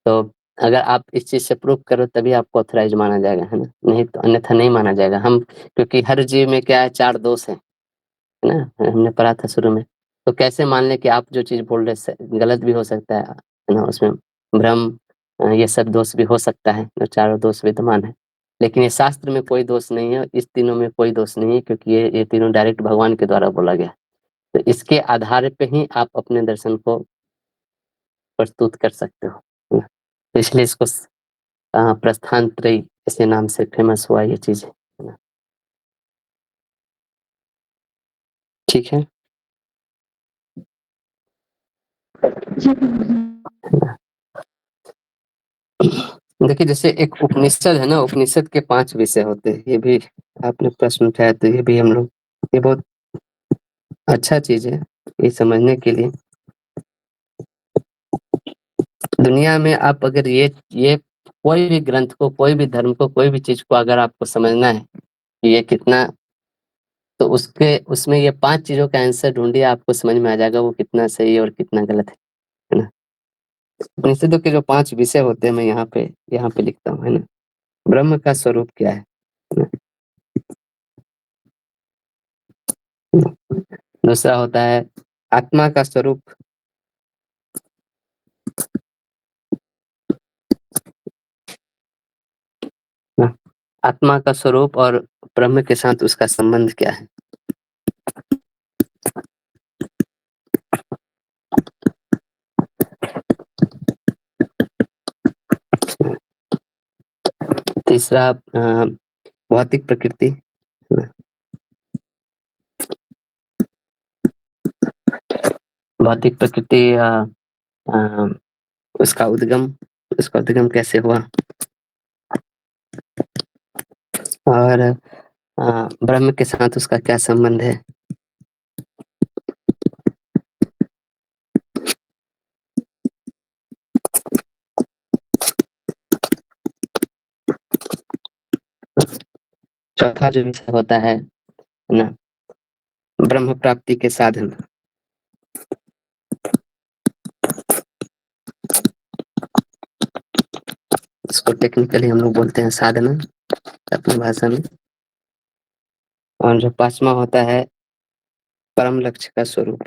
Speaker 1: तो अगर आप इस चीज से प्रूफ करो तभी आपको ऑथराइज माना जाएगा, है ना, नहीं तो अन्यथा नहीं माना जाएगा। हम क्योंकि हर जीव में क्या है, 4 दोष है ना, हमने पढ़ा था शुरू में। तो कैसे मान लें कि आप जो चीज बोल रहे गलत भी हो सकता है ना, उसमें भ्रम ये सब दोष भी हो सकता है, जो चारों दोष विद्यमान है। लेकिन ये शास्त्र में कोई दोष नहीं है, इस तीनों में कोई दोष नहीं है, क्योंकि ये तीनों डायरेक्ट भगवान के द्वारा बोला गया है। तो इसके आधार पे ही आप अपने दर्शन को प्रस्तुत कर सकते हो, है ना? तो इसलिए इसको प्रस्थान त्रयी ऐसे नाम से फेमस हुआ ये चीज, है ना। ठीक है।
Speaker 2: जी गुरुजी।
Speaker 1: देखिए जैसे एक उपनिषद है ना, उपनिषद के 5 विषय होते हैं। ये भी आपने प्रश्न उठाया तो ये भी हम लोग, ये बहुत अच्छा चीज है ये समझने के लिए। दुनिया में आप अगर ये कोई भी ग्रंथ को, कोई भी धर्म को, कोई भी चीज को अगर आपको समझना है कि ये कितना, तो उसके उसमें ये 5 चीजों का आंसर ढूंढिए, आपको समझ में आ जाएगा वो कितना सही है और कितना गलत है ना। उपनिषदों के जो 5 विषय होते हैं मैं यहाँ पे लिखता हूँ, है ना। ब्रह्म का स्वरूप क्या है ना? दूसरा होता है आत्मा का स्वरूप, ना? आत्मा का स्वरूप और ब्रह्म के साथ उसका संबंध क्या है। तीसरा भौतिक प्रकृति, है ना? भौतिक प्रकृति अ, उसका उद्गम कैसे हुआ। और ब्रह्म के साथ उसका क्या संबंध है। चौथा जो विषय होता है ना, ब्रह्म प्राप्ति के साधन। इसको टेक्निकली हम लोग बोलते हैं साधना अपनी भाषा में। और जो 5वां होता है परम लक्ष्य का स्वरूप।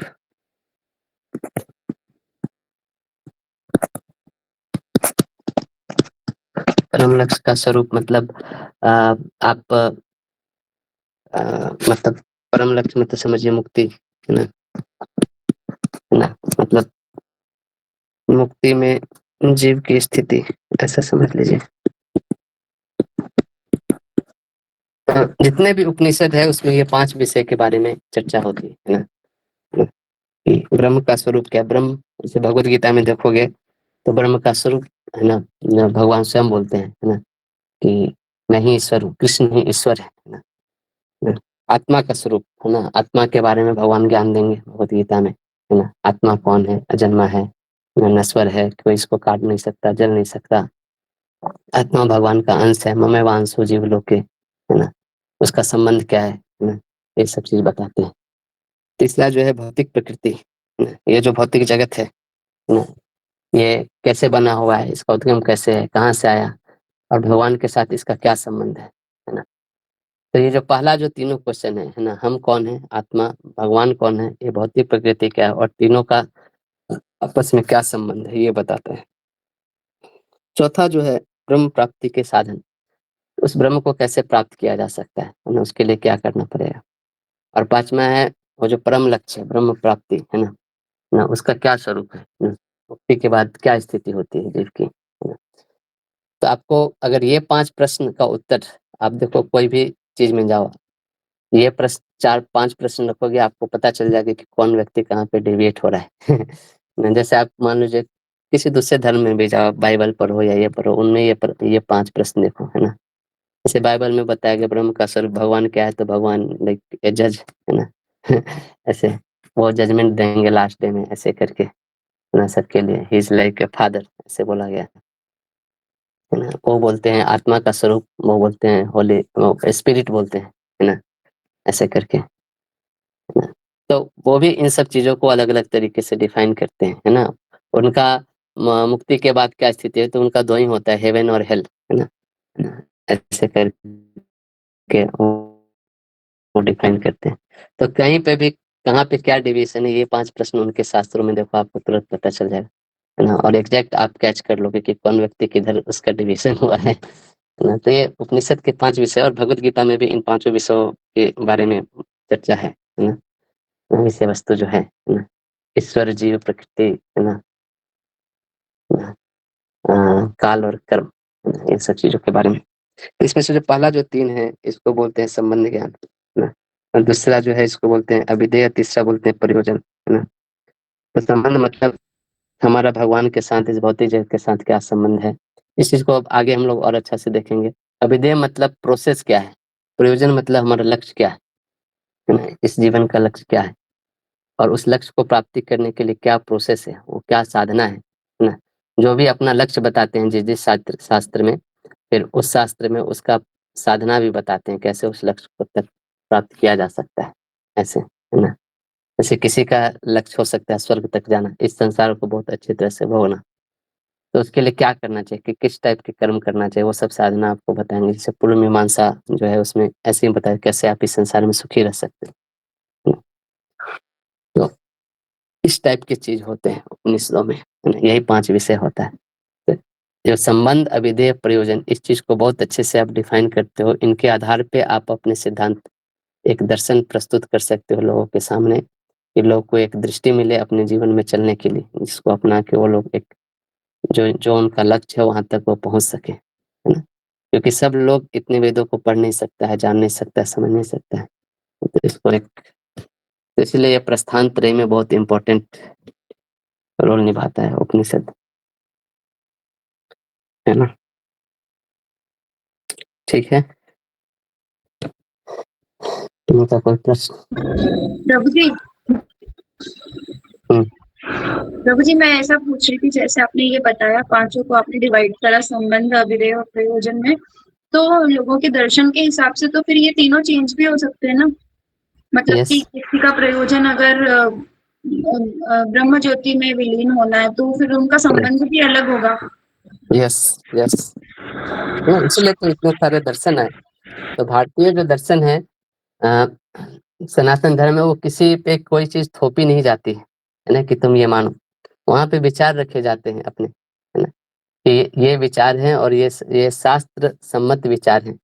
Speaker 1: परम लक्ष्य का स्वरूप मतलब आप मतलब परम लक्ष्य मतलब समझिए मुक्ति, है ना, है ना। मतलब मुक्ति में जीव की स्थिति, ऐसा समझ लीजिए। जितने भी उपनिषद है उसमें ये 5 विषय के बारे में चर्चा होती है ना। कि ब्रह्म का स्वरूप क्या है। ब्रह्म जैसे भगवत गीता में देखोगे तो ब्रह्म का स्वरूप, है ना, भगवान स्वयं बोलते हैं, है ना, कि मैं ही ईश्वर हूँ, कृष्ण ही ईश्वर है ना। आत्मा का स्वरूप है ना, आत्मा के बारे में भगवान ज्ञान देंगे भगवत गीता में, है ना। आत्मा कौन है, अजन्मा है, नश्वर है, कोई इसको काट नहीं सकता, जल नहीं सकता। आत्मा भगवान का अंश है, ममेव वांसो जीवलोके, है ना। उसका संबंध क्या है ना, ये सब चीज बताते हैं। तीसरा जो है भौतिक प्रकृति, है ना। ये जो भौतिक जगत है ना, ये कैसे बना हुआ है, इसका उद्गम कैसे है, कहाँ से आया, और भगवान के साथ इसका क्या संबंध है ना। तो ये जो पहला जो तीनों क्वेश्चन है ना, हम कौन है, आत्मा, भगवान कौन है, ये भौतिक प्रकृति क्या है, और तीनों का आपस में क्या संबंध है, ये बताता है। चौथा जो है ब्रह्म प्राप्ति के साधन, उस ब्रह्म को कैसे प्राप्त किया जा सकता है ना, उसके लिए क्या करना पड़ेगा। और पांचवा है वो जो परम लक्ष्य है ब्रह्म प्राप्ति, है ना, उसका क्या स्वरूप है ना? मुक्ति के बाद क्या स्थिति होती है जीव की, है ना। तो आपको अगर ये 5 प्रश्न का उत्तर, आप देखो कोई भी चीज में जाओ, ये प्रश्न 4-5 प्रश्न रखोगे, आपको पता चल जाएगा कि कौन व्यक्ति कहाँ पे डेविएट हो रहा है ना। जैसे आप मान लीजिए किसी दूसरे धर्म में भी जाओ, बाइबल पढ़ो या ये पढ़ो, उनमें ये 5 प्रश्न देखो, है ना। जैसे बाइबल में बताया गया ब्रह्म का स्वरूप भगवान क्या है, तो भगवान लाइक ए जज, है ना ऐसे वो जजमेंट देंगे लास्ट डे में, ऐसे करके, है ना, सबके लिए। He is like a father, ऐसे बोला गया है ना। वो बोलते हैं आत्मा का स्वरूप, वो बोलते हैं होली स्पिरिट बोलते हैं, है ना, ऐसे करके, है ना। तो वो भी इन सब चीजों को अलग अलग तरीके से डिफाइन करते हैं, है ना। उनका मुक्ति के बाद क्या स्थिति है, तो उनका दो ही होता है, हेवन और हेल, है ना, ऐसे करके वो डिफाइन करते हैं। तो कहीं पे भी कहाँ पे क्या डिवीजन है, ये 5 प्रश्न उनके शास्त्रों में देखो, आपको तुरंत पता चल जाएगा, है ना। और एग्जैक्ट आप कैच कर लोगे कि कौन व्यक्ति किधर उसका डिवीजन हुआ है ना। तो ये उपनिषद के 5 विषय, और भगवत गीता में भी इन 5 विषयों के बारे में चर्चा है ना। विषय वस्तु जो है ना, ईश्वर, जीव, प्रकृति, है ना, काल और कर्म, है ना, इन सब चीजों के बारे में। तो इसमें से जो पहला जो 3 है, इसको बोलते हैं संबंध ज्ञान, है ना। और दूसरा जो है इसको बोलते हैं अभिधेय, तीसरा बोलते हैं प्रयोजन, है ना। तो संबंध मतलब हमारा भगवान के साथ, इस भौतिक जगत के साथ क्या संबंध है, इस चीज को अब आगे हम लोग और अच्छा से देखेंगे। अभिधेय मतलब प्रोसेस क्या है, प्रयोजन मतलब हमारा लक्ष्य क्या है ना, इस जीवन का लक्ष्य क्या है, और उस लक्ष्य को प्राप्ति करने के लिए क्या प्रोसेस है, वो क्या साधना है ना। जो भी अपना लक्ष्य बताते हैं जिस जिस शास्त्र में, फिर उस शास्त्र में उसका साधना भी बताते हैं, कैसे उस लक्ष्य को तक प्राप्त किया जा सकता है, ऐसे, है ना। जैसे किसी का लक्ष्य हो सकता है स्वर्ग तक जाना, इस संसार को बहुत अच्छी तरह से भोगना, तो उसके लिए क्या करना चाहिए, कि किस टाइप के कर्म करना चाहिए, वो सब साधना आपको बताएंगे। जैसे पूर्व मीमांसा जो है उसमें ऐसे ही बताया कैसे आप इस संसार में सुखी रह सकते हैं, है ना? तो इस टाइप की चीज होते हैं उपनिषदों में, है ना? यही 5 विषय होता है। तो जो संबंध, अभिधेय, प्रयोजन, इस चीज को बहुत अच्छे से आप डिफाइन करते हो, इनके आधार पे आप अपने सिद्धांत, एक दर्शन प्रस्तुत कर सकते हो लोगों के सामने, कि लोग को एक दृष्टि मिले अपने जीवन में चलने के लिए, जिसको अपना के वो लोग एक जो जो उनका लक्ष्य है वहां तक वो पहुंच सके, है ना। क्योंकि सब लोग इतने वेदों को पढ़ नहीं सकता है, जान नहीं सकता है, समझ नहीं सकता है, तो इसको एक, तो इसलिए ये प्रस्थान त्रय में बहुत इंपॉर्टेंट रोल निभाता है उपनिषद, है ना। ठीक है, इनका कोई प्रश्न?
Speaker 4: प्रभु जी
Speaker 1: हम्म,
Speaker 4: प्रभु जी, मैं ऐसा पूछ रही थी, जैसे आपने ये बताया 5 को आपने डिवाइड करा संबंध, अभिधेय और प्रयोजन में, तो लोगों के दर्शन के हिसाब से तो फिर ये तीनों चेंज भी हो सकते हैं ना। मतलब
Speaker 1: यस
Speaker 4: कि किसी का प्रयोजन अगर ब्रह्म ज्योति में विलीन होना है, तो फिर उनका संबंध भी अलग होगा।
Speaker 1: यस यस, इसलिए तो इतने सारे दर्शन है। तो भारतीय जो दर्शन है, अ, सनातन धर्म में, वो किसी पे कोई चीज थोपी नहीं जाती है ना, कि तुम ये मानो। वहां पे विचार रखे जाते हैं अपने, है ना, कि ये विचार हैं और ये शास्त्र सम्मत विचार हैं।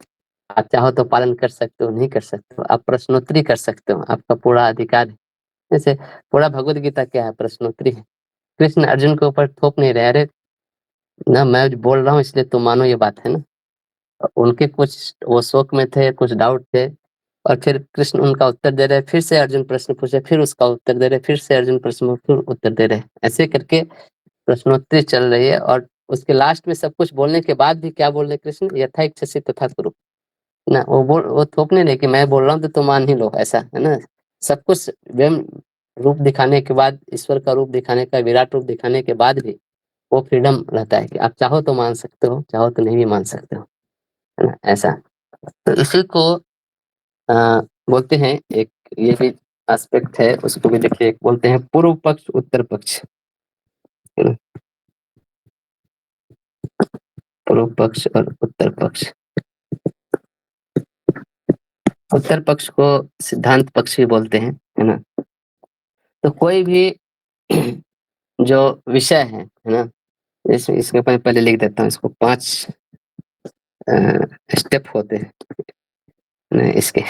Speaker 1: आप चाहो तो पालन कर सकते हो, नहीं कर सकते हो, आप प्रश्नोत्तरी कर सकते हो, आपका पूरा अधिकार है। जैसे पूरा भगवत गीता क्या है, प्रश्नोत्तरी है। कृष्ण अर्जुन के ऊपर थोप नहीं रहे, अरे ना मैं बोल रहा हूँ इसलिए तुम मानो, ये बात है ना। उनके कुछ वो शोक में थे, कुछ डाउट थे, और फिर कृष्ण उनका उत्तर दे रहे, फिर से अर्जुन प्रश्न पूछे, फिर उसका उत्तर दे रहे, फिर से अर्जुन प्रश्न, फिर उत्तर दे रहे, ऐसे करके प्रश्नोत्तरी चल रही है। और उसके लास्ट में सब कुछ बोलने के बाद भी क्या बोल रहे कृष्ण, यथा इच्छसि तथा कुरु ना। वो थोपने नहीं कि मैं बोल रहा हूँ तो तुम मान ही लो, ऐसा है ना। सब कुछ स्वयं रूप दिखाने के बाद, ईश्वर का रूप दिखाने का, विराट रूप दिखाने के बाद भी वो फ्रीडम रहता है कि आप चाहो तो मान सकते हो, चाहो तो नहीं भी मान सकते हो, है ना, ऐसा। तो इसी को बोलते हैं, एक ये भी एस्पेक्ट है, उसको भी देखिए, एक बोलते हैं पूर्व पक्ष उत्तर पक्ष, है ना, पूर्व पक्ष और उत्तर पक्ष। उत्तर पक्ष को सिद्धांत पक्ष भी बोलते हैं, है ना। तो कोई भी जो विषय है ना, इसके पहले लिख देता हूँ, इसको 5 स्टेप होते हैं ना इसके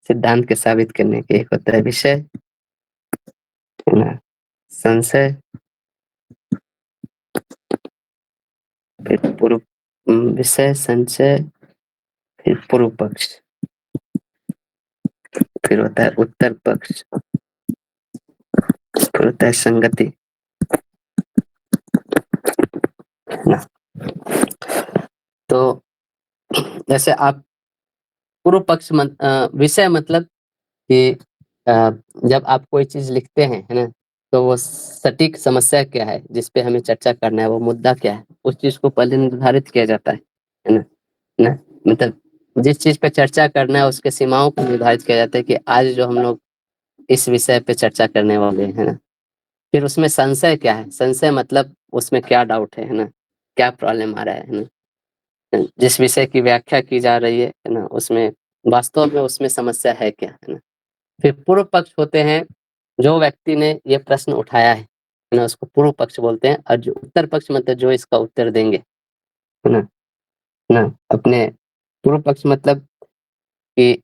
Speaker 1: सिद्धांत के साबित करने के। एक होता है विषय, है ना, संशय, फिर पूर्व विषय, संशय, फिर पूर्व पक्ष, फिर होता है उत्तर पक्ष, फिर होता है संगति, है ना। तो जैसे आप पूर्व पक्ष विषय मतलब कि जब आप कोई चीज लिखते हैं, है ना, तो वो सटीक समस्या क्या है जिस पे हमें चर्चा करना है, वो मुद्दा क्या है, उस चीज को पहले निर्धारित किया जाता है ना। ना मतलब जिस चीज पे चर्चा करना है उसके सीमाओं को निर्धारित किया जाता है कि आज जो हम लोग इस विषय पे चर्चा करने वाले हैं, है ना। फिर उसमें संशय क्या है, संशय मतलब उसमें क्या डाउट है ना, क्या प्रॉब्लम आ रहा है ना, जिस विषय की व्याख्या की जा रही है ना, उसमें वास्तव में उसमें समस्या है क्या, है ना। फिर पूर्व पक्ष होते हैं, जो व्यक्ति ने ये प्रश्न उठाया है ना, उसको पूर्व पक्ष बोलते हैं। और जो उत्तर पक्ष मतलब जो इसका उत्तर देंगे, है ना, अपने पूर्व पक्ष मतलब कि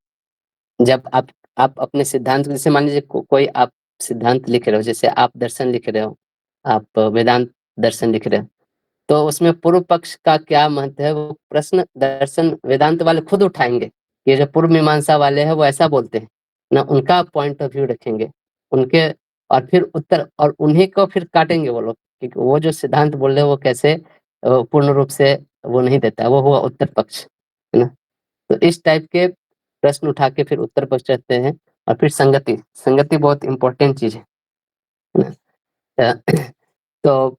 Speaker 1: जब आप अपने सिद्धांत, जैसे मान लीजिए कोई आप सिद्धांत लिख रहे हो, जैसे आप दर्शन लिख रहे हो, आप वेदांत दर्शन लिख रहे हो, तो उसमें पूर्व पक्ष का क्या महत्व है, वो प्रश्न दर्शन वेदांत वाले खुद उठाएंगे। ये जो पूर्व मीमांसा वाले हैं वो ऐसा बोलते हैं ना, उनका पॉइंट ऑफ व्यू रखेंगे उनके, और फिर उत्तर, और उन्हीं को फिर काटेंगे वो लोग कि वो जो सिद्धांत बोल रहे हैं वो कैसे पूर्ण रूप से वो नहीं देता है, वो हुआ उत्तर पक्ष, है ना। तो इस टाइप के प्रश्न उठा के फिर उत्तर पक्ष रहते हैं। और फिर संगति, संगति बहुत इंपॉर्टेंट चीज है ना। तो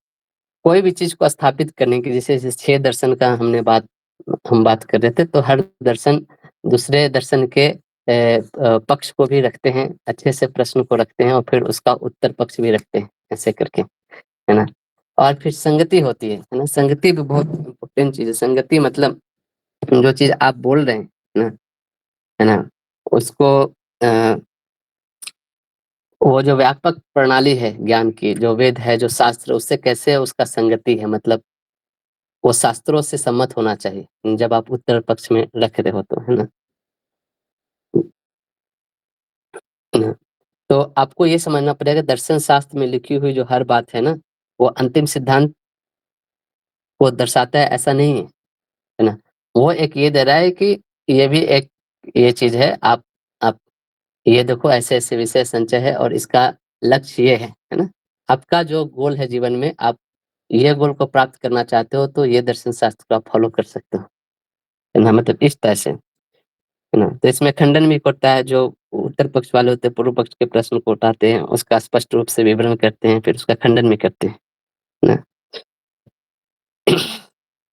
Speaker 1: कोई भी चीज को स्थापित करने की, जैसे 6 दर्शन का हम बात कर रहे थे, तो हर दर्शन दूसरे दर्शन के पक्ष को भी रखते हैं, अच्छे से प्रश्न को रखते हैं, और फिर उसका उत्तर पक्ष भी रखते हैं, ऐसे करके, है ना। और फिर संगति होती है ना, संगति भी बहुत इंपॉर्टेंट चीज है। संगति मतलब जो चीज आप बोल रहे हैं ना, है ना, उसको वो जो व्यापक प्रणाली है ज्ञान की, जो वेद है, जो शास्त्र, उससे कैसे उसका संगति है, मतलब वो शास्त्रों से सम्मत होना चाहिए जब आप उत्तर पक्ष में रख रहे हो, तो है ना। तो आपको ये समझना पड़ेगा, दर्शन शास्त्र में लिखी हुई जो हर बात है ना, वो अंतिम सिद्धांत को दर्शाता है, ऐसा नहीं है ना। वो एक ये दे रहा है कि ये भी एक ये चीज है, आप ये देखो, ऐसे ऐसे विषय संचय है और इसका लक्ष्य ये है ना। आपका जो गोल है जीवन में, आप ये गोल को प्राप्त करना चाहते हो, तो ये दर्शन शास्त्र को आप फॉलो कर सकते हो, है ना, मतलब इस तरह से, है ना। तो इसमें खंडन भी करता है, जो उत्तर पक्ष वाले होते हैं पूर्व पक्ष के प्रश्न को उठाते हैं, उसका स्पष्ट रूप से विवरण करते हैं, फिर उसका खंडन भी करते हैं, है ना।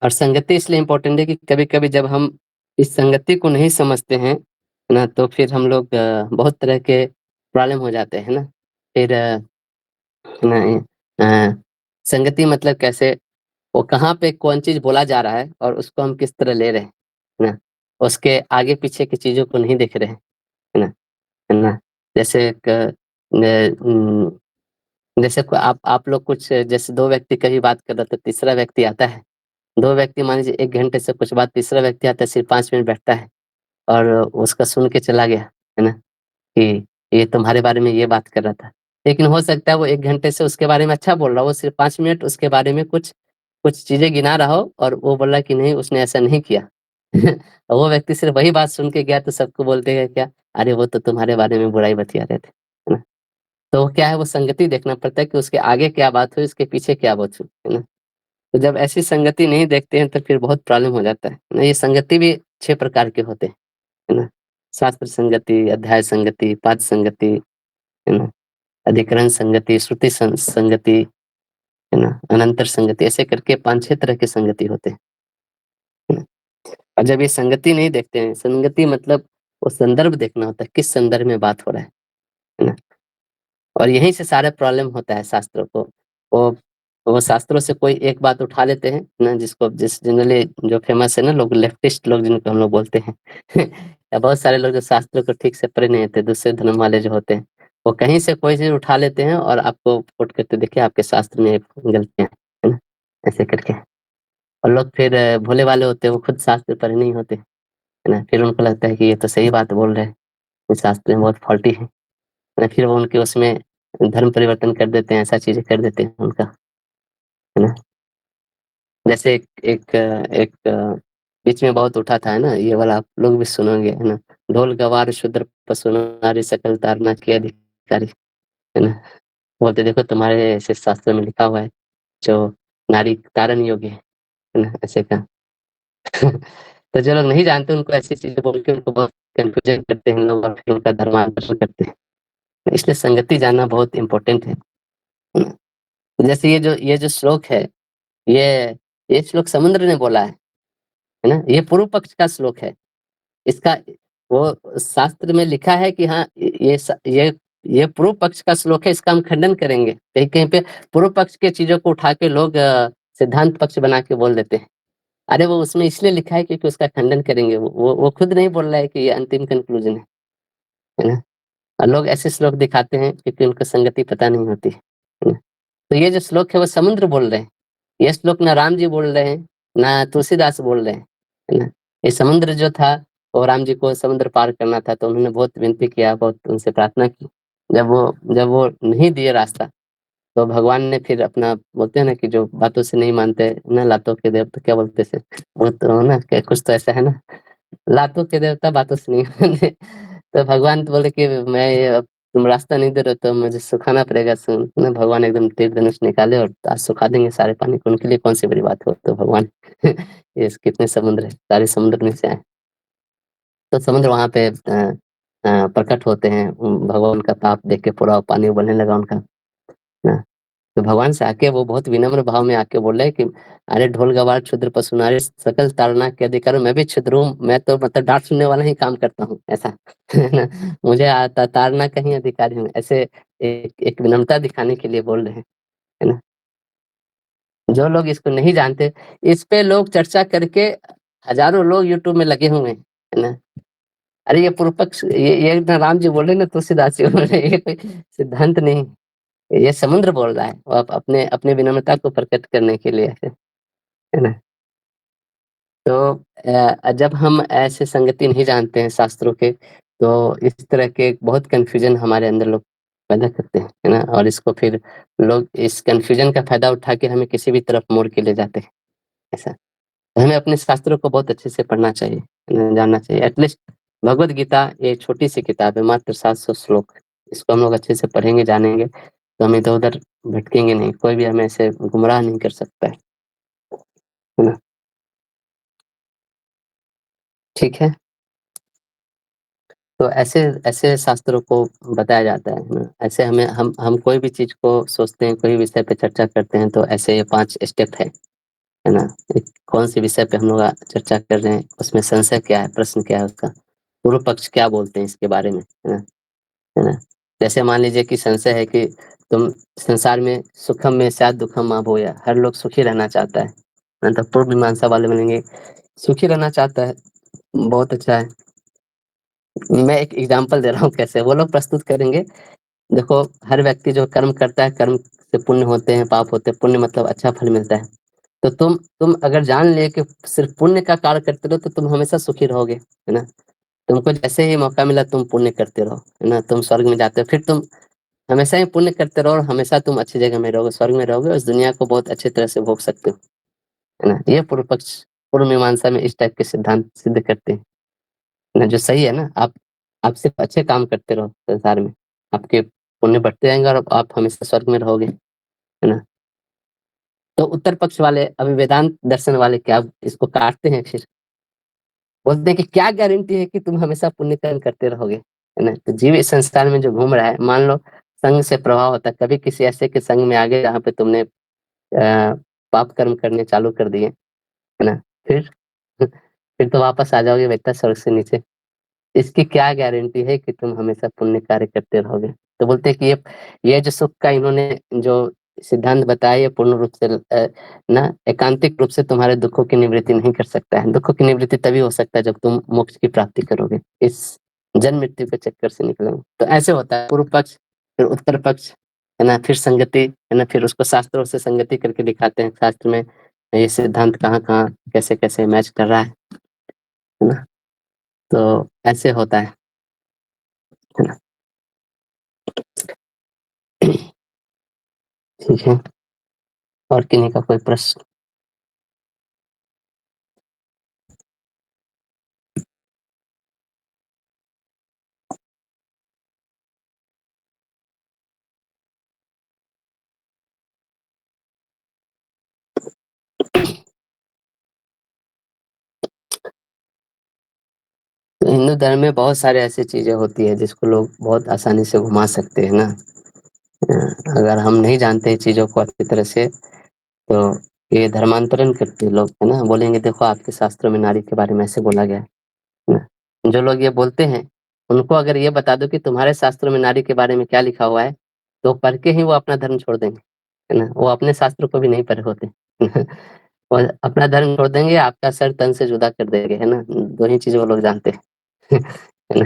Speaker 1: और संगति इसलिए इम्पोर्टेंट है कि कभी-कभी जब हम इस संगति को नहीं समझते हैं, है ना, तो फिर हम लोग बहुत तरह के प्रॉब्लम हो जाते हैं ना। फिर नहीं संगति मतलब कैसे, वो कहाँ पे कौन चीज़ बोला जा रहा है और उसको हम किस तरह ले रहे हैं, है ना। उसके आगे पीछे की चीज़ों को नहीं देख रहे हैं, है ना, है ना। जैसे जैसे आप लोग कुछ, जैसे 2 व्यक्ति कभी बात कर रहे थे, तीसरा व्यक्ति आता है, 2 व्यक्ति मान लीजिए 1 घंटे से कुछ बात, तीसरा व्यक्ति आता है, सिर्फ 5 मिनट बैठता है और उसका सुन के चला गया, है ना, कि ये तुम्हारे बारे में ये बात कर रहा था। लेकिन हो सकता है वो 1 घंटे से उसके बारे में अच्छा बोल रहा हो, वो सिर्फ 5 मिनट उसके बारे में कुछ कुछ चीज़ें गिना रहा हो और वो बोल रहा है कि नहीं उसने ऐसा नहीं किया। वो व्यक्ति सिर्फ वही बात सुन के गया, तो सबको बोल देगा क्या, अरे वो तो तुम्हारे बारे में बुराई बतिया रहे थे, है ना। तो क्या है, वो संगति देखना पड़ता है कि उसके आगे क्या बात हुई, उसके पीछे क्या बात हुई, है ना। तो जब ऐसी संगति नहीं देखते हैं तो फिर बहुत प्रॉब्लम हो जाता है ना। ये संगति भी 6 प्रकार के होते हैं, है ना? शास्त्र संगति, अध्याय संगति, पाद संगति, है ना? अधिकरण संगति, श्रुति संगति, है ना? अनंतर संगति, ऐसे करके 5-6 तरह के संगति होते हैं, है ना? और जब ये संगति नहीं देखते हैं, संगति मतलब वो संदर्भ देखना होता है, किस संदर्भ में बात हो रहा है ना? और यहीं से सारा प्रॉब्लम होता है शास्त्रों को। वो वो शास्त्रों से कोई एक बात उठा लेते हैं ना, जिस जनरली जो फेमस है ना, लोग लेफ्टिस्ट लोग जिनको हम लोग बोलते हैं या बहुत सारे लोग जो शास्त्रों को ठीक से पढ़े नहीं होते, दूसरे धर्म वाले जो होते हैं, वो कहीं से कोई चीज़ उठा लेते हैं और आपको कोट करते देखिए आपके शास्त्र में गलतियाँ हैं, है ना? ऐसे करके। और लोग फिर भोले वाले होते हैं, वो खुद शास्त्र पढ़े नहीं होते, है ना? फिर उनको लगता है कि ये तो सही बात बोल रहे हैं, इस शास्त्र में बहुत फॉल्टी है ना? फिर वो उनके उसमें धर्म परिवर्तन कर देते हैं, ऐसा चीज़ें कर देते हैं उनका, है ना? जैसे एक बीच में बहुत उठा था, है ना? ये वाला आप लोग भी सुनोगे, है ना? ढोल गवार शूद्र पशु नारी सकल तारना के अधिकारी, है ना? बोलते देखो तुम्हारे ऐसे शास्त्र में लिखा हुआ है, जो नारी तारण योग्य है ना? ऐसे का तो जो लोग नहीं जानते उनको ऐसी चीज़ें बोल के उनको बहुत कन्फ्यूजन करते हैं लोग और फिर उनका धर्मांतरण करते हैं। इसलिए संगति जानना बहुत इम्पोर्टेंट है ना? जैसे ये जो श्लोक है, ये ये श्लोक समुद्र ने बोला है ना? ये पूर्व पक्ष का श्लोक है। इसका वो शास्त्र में लिखा है कि हाँ, ये पूर्व पक्ष का श्लोक है, इसका हम खंडन करेंगे। कहीं-कहीं पे पूर्व पक्ष के चीज़ों को उठा के लोग सिद्धांत पक्ष बना के बोल देते हैं। अरे वो उसमें इसलिए लिखा है क्योंकि उसका खंडन करेंगे। वो खुद नहीं बोल रहा है कि ये अंतिम कन्क्लूज़न है ना? और लोग ऐसे श्लोक दिखाते हैं क्योंकि उनको संगति पता नहीं होती है ना? तो ये जो श्लोक है वो समुद्र बोल रहे हैं। ये श्लोक ना राम जी बोल रहे हैं, ना तुलसीदास बोल रहे हैं, है ना? ये समुद्र जो था, वो राम जी को समुद्र पार करना था, तो उन्होंने बहुत विनती किया, बहुत उनसे प्रार्थना की। जब वो नहीं दिए रास्ता, तो भगवान ने फिर अपना बोलते हैं ना कि जो बातों से नहीं मानते ना, लातों के देवता क्या बोलते थे? वो तो ना क्या कुछ तो ऐसा है ना, लातों के देवता बातों से नहीं माने। तो भगवान तो बोले कि मैं ये अब तुम रास्ता नहीं दे रहे हो तो मुझे सुखाना पड़ेगा। ना भगवान एकदम तीर धनुष निकाले और आज सुखा देंगे सारे पानी को, उनके लिए कौन सी बड़ी बात हो। तो भगवान ये कितने समुद्र है, सारे समुद्र में से आए। तो समुद्र वहाँ पे प्रकट होते हैं। भगवान का पाप देख के पूरा पानी उबलने लगा उनका, ना। तो भगवान से आके वो बहुत विनम्र भाव में आके बोल रहे हैं कि अरे ढोल गवार क्षुद्र पशु नारी सकल ताड़ना के अधिकारी, मैं भी क्षुद्र हूँ, मैं तो मतलब डांट सुनने वाला ही काम करता हूँ, ऐसा है ना? मुझे आता ताड़ना का ही अधिकारी हूँ, ऐसे एक विनम्रता दिखाने के लिए बोल रहे हैं, है ना? जो लोग इसको नहीं जानते, इस पे लोग चर्चा करके हजारों लोग यूट्यूब में लगे हुए हैं, है ना? अरे ये पूर्व पक्ष, ये ना राम जी बोल रहे हैं ना तुलसीदास जी बोल रहे हैं, ये कोई सिद्धांत नहीं, ये समुद्र बोल रहा है। वो अपने अपने विनम्रता को प्रकट करने के लिए है ना? तो जब हम ऐसे संगति नहीं जानते हैं शास्त्रों के, तो इस तरह के बहुत कन्फ्यूजन हमारे अंदर लोग पैदा करते हैं, है ना? और इसको फिर लोग इस कन्फ्यूजन का फ़ायदा उठा के हमें किसी भी तरफ मोड़ के ले जाते हैं, ऐसा। तो हमें अपने शास्त्रों को बहुत अच्छे से पढ़ना चाहिए, है ना? जानना चाहिए। एटलीस्ट भगवद गीता ये छोटी-सी किताब है, मात्र 700 श्लोक। इसको हम लोग अच्छे से पढ़ेंगे, जानेंगे, तो हम इधर-उधर भटकेंगे नहीं, कोई भी हमें ऐसे गुमराह नहीं कर सकता है ना? ठीक है? तो ऐसे ऐसे शास्त्रों को बताया जाता है ना? ऐसे हमें हम कोई भी चीज़ को सोचते हैं, कोई विषय पे चर्चा करते हैं, तो ऐसे ये 5 स्टेप है ना? एक कौन-से विषय पे हम लोग चर्चा कर रहे हैं, उसमें संशय क्या है, प्रश्न क्या है उसका, पूर्व पक्ष क्या बोलते हैं इसके बारे में, है ना? है ना? जैसे मान लीजिए कि संशय है कि तुम संसार में सुखम में स्यात् दुःखम मा भूयः, हर लोग सुखी रहना चाहता है ना? तो पूर्व मीमांसा वाले बोलेंगे सुखी रहना चाहता है, बहुत अच्छा है। मैं एक एग्ज़ाम्पल दे रहा हूँ कैसे वो लोग प्रस्तुत करेंगे। देखो, हर व्यक्ति जो कर्म करता है, कर्म से पुण्य होते हैं, पाप होते हैं। पुण्य मतलब अच्छा फल मिलता है। तो तुम अगर जान लिए कि सिर्फ़ पुण्य का कार्य करते रहो, तो तुम हमेशा सुखी रहोगे, है ना? तुमको जैसे ही मौका मिला तुम पुण्य करते रहो, है ना? तुम स्वर्ग में जाते हो, फिर तुम हमेशा ही पुण्य करते रहो और हमेशा तुम अच्छी जगह में रहोगे, स्वर्ग में रहोगे और इस दुनिया को बहुत अच्छी तरह से भोग सकते हो, है ना? ये पूर्व पक्ष पूर्व मीमांसा में इस टाइप के सिद्धांत सिद्ध करते हैं, ना? जो सही है ना, आप सिर्फ़ अच्छे काम करते रहो संसार में, आपके पुण्य बढ़ते जाएँगे और आप हमेशा स्वर्ग में रहोगे, है ना? तो उत्तर पक्ष वाले अभी वेदांत दर्शन वाले क्या इसको काटते हैं, फिर बोलते हैं कि क्या गारंटी है कि तुम हमेशा पुण्य कर्म करते रहोगे, है ना। तो जीव इस संसार में जो घूम रहा है, मान लो संग से प्रभाव होता है, कभी किसी ऐसे के संग में आ गए जहाँ पे तुमने पाप कर्म करने चालू कर दिए, है ना, फिर तो वापस आ जाओगे बेटा स्वर्ग से नीचे। इसकी क्या गारंटी है कि तुम हमेशा पुण्य कार्य करते रहोगे। तो बोलते हैं कि ये जो सुख का इन्होंने जो सिद्धांत बताया, ये पूर्ण रूप से ना एकांतिक रूप से तुम्हारे दुखों की निवृत्ति नहीं कर सकता है। दुखों की निवृत्ति तभी हो सकता है जब तुम मोक्ष की प्राप्ति करोगे, इस जन्म मृत्यु के चक्कर से निकलोगे। तो ऐसे होता है, पूर्व पक्ष फिर उत्तर पक्ष, है ना, फिर संगति, है ना, फिर उसको शास्त्रों से संगति करके दिखाते हैं, शास्त्र में ये सिद्धांत कहाँ कहाँ कैसे कैसे मैच कर रहा है ना। तो ऐसे होता है ना। ठीक है, और किन्हीं का कोई प्रश्न? तो हिंदू धर्म में बहुत सारे ऐसी चीजें होती है जिसको लोग बहुत आसानी से घुमा सकते हैं ना। अगर हम नहीं जानते हैं चीजों को अच्छी तरह से, तो ये धर्मांतरण करते हैं लोग, है ना, बोलेंगे देखो आपके शास्त्रों में नारी के बारे में ऐसे बोला गया है ना। जो लोग ये बोलते हैं उनको अगर ये बता दो कि तुम्हारे शास्त्रों में नारी के बारे में क्या लिखा हुआ है, तो पढ़ के ही वो अपना धर्म छोड़ देंगे, है ना। वो अपने शास्त्रों को भी नहीं पढ़े होते और अपना धर्म छोड़ देंगे, आपका सर तन से जुदा कर देंगे, है ना। दो ही चीज वो लोग जानते हैं है ना,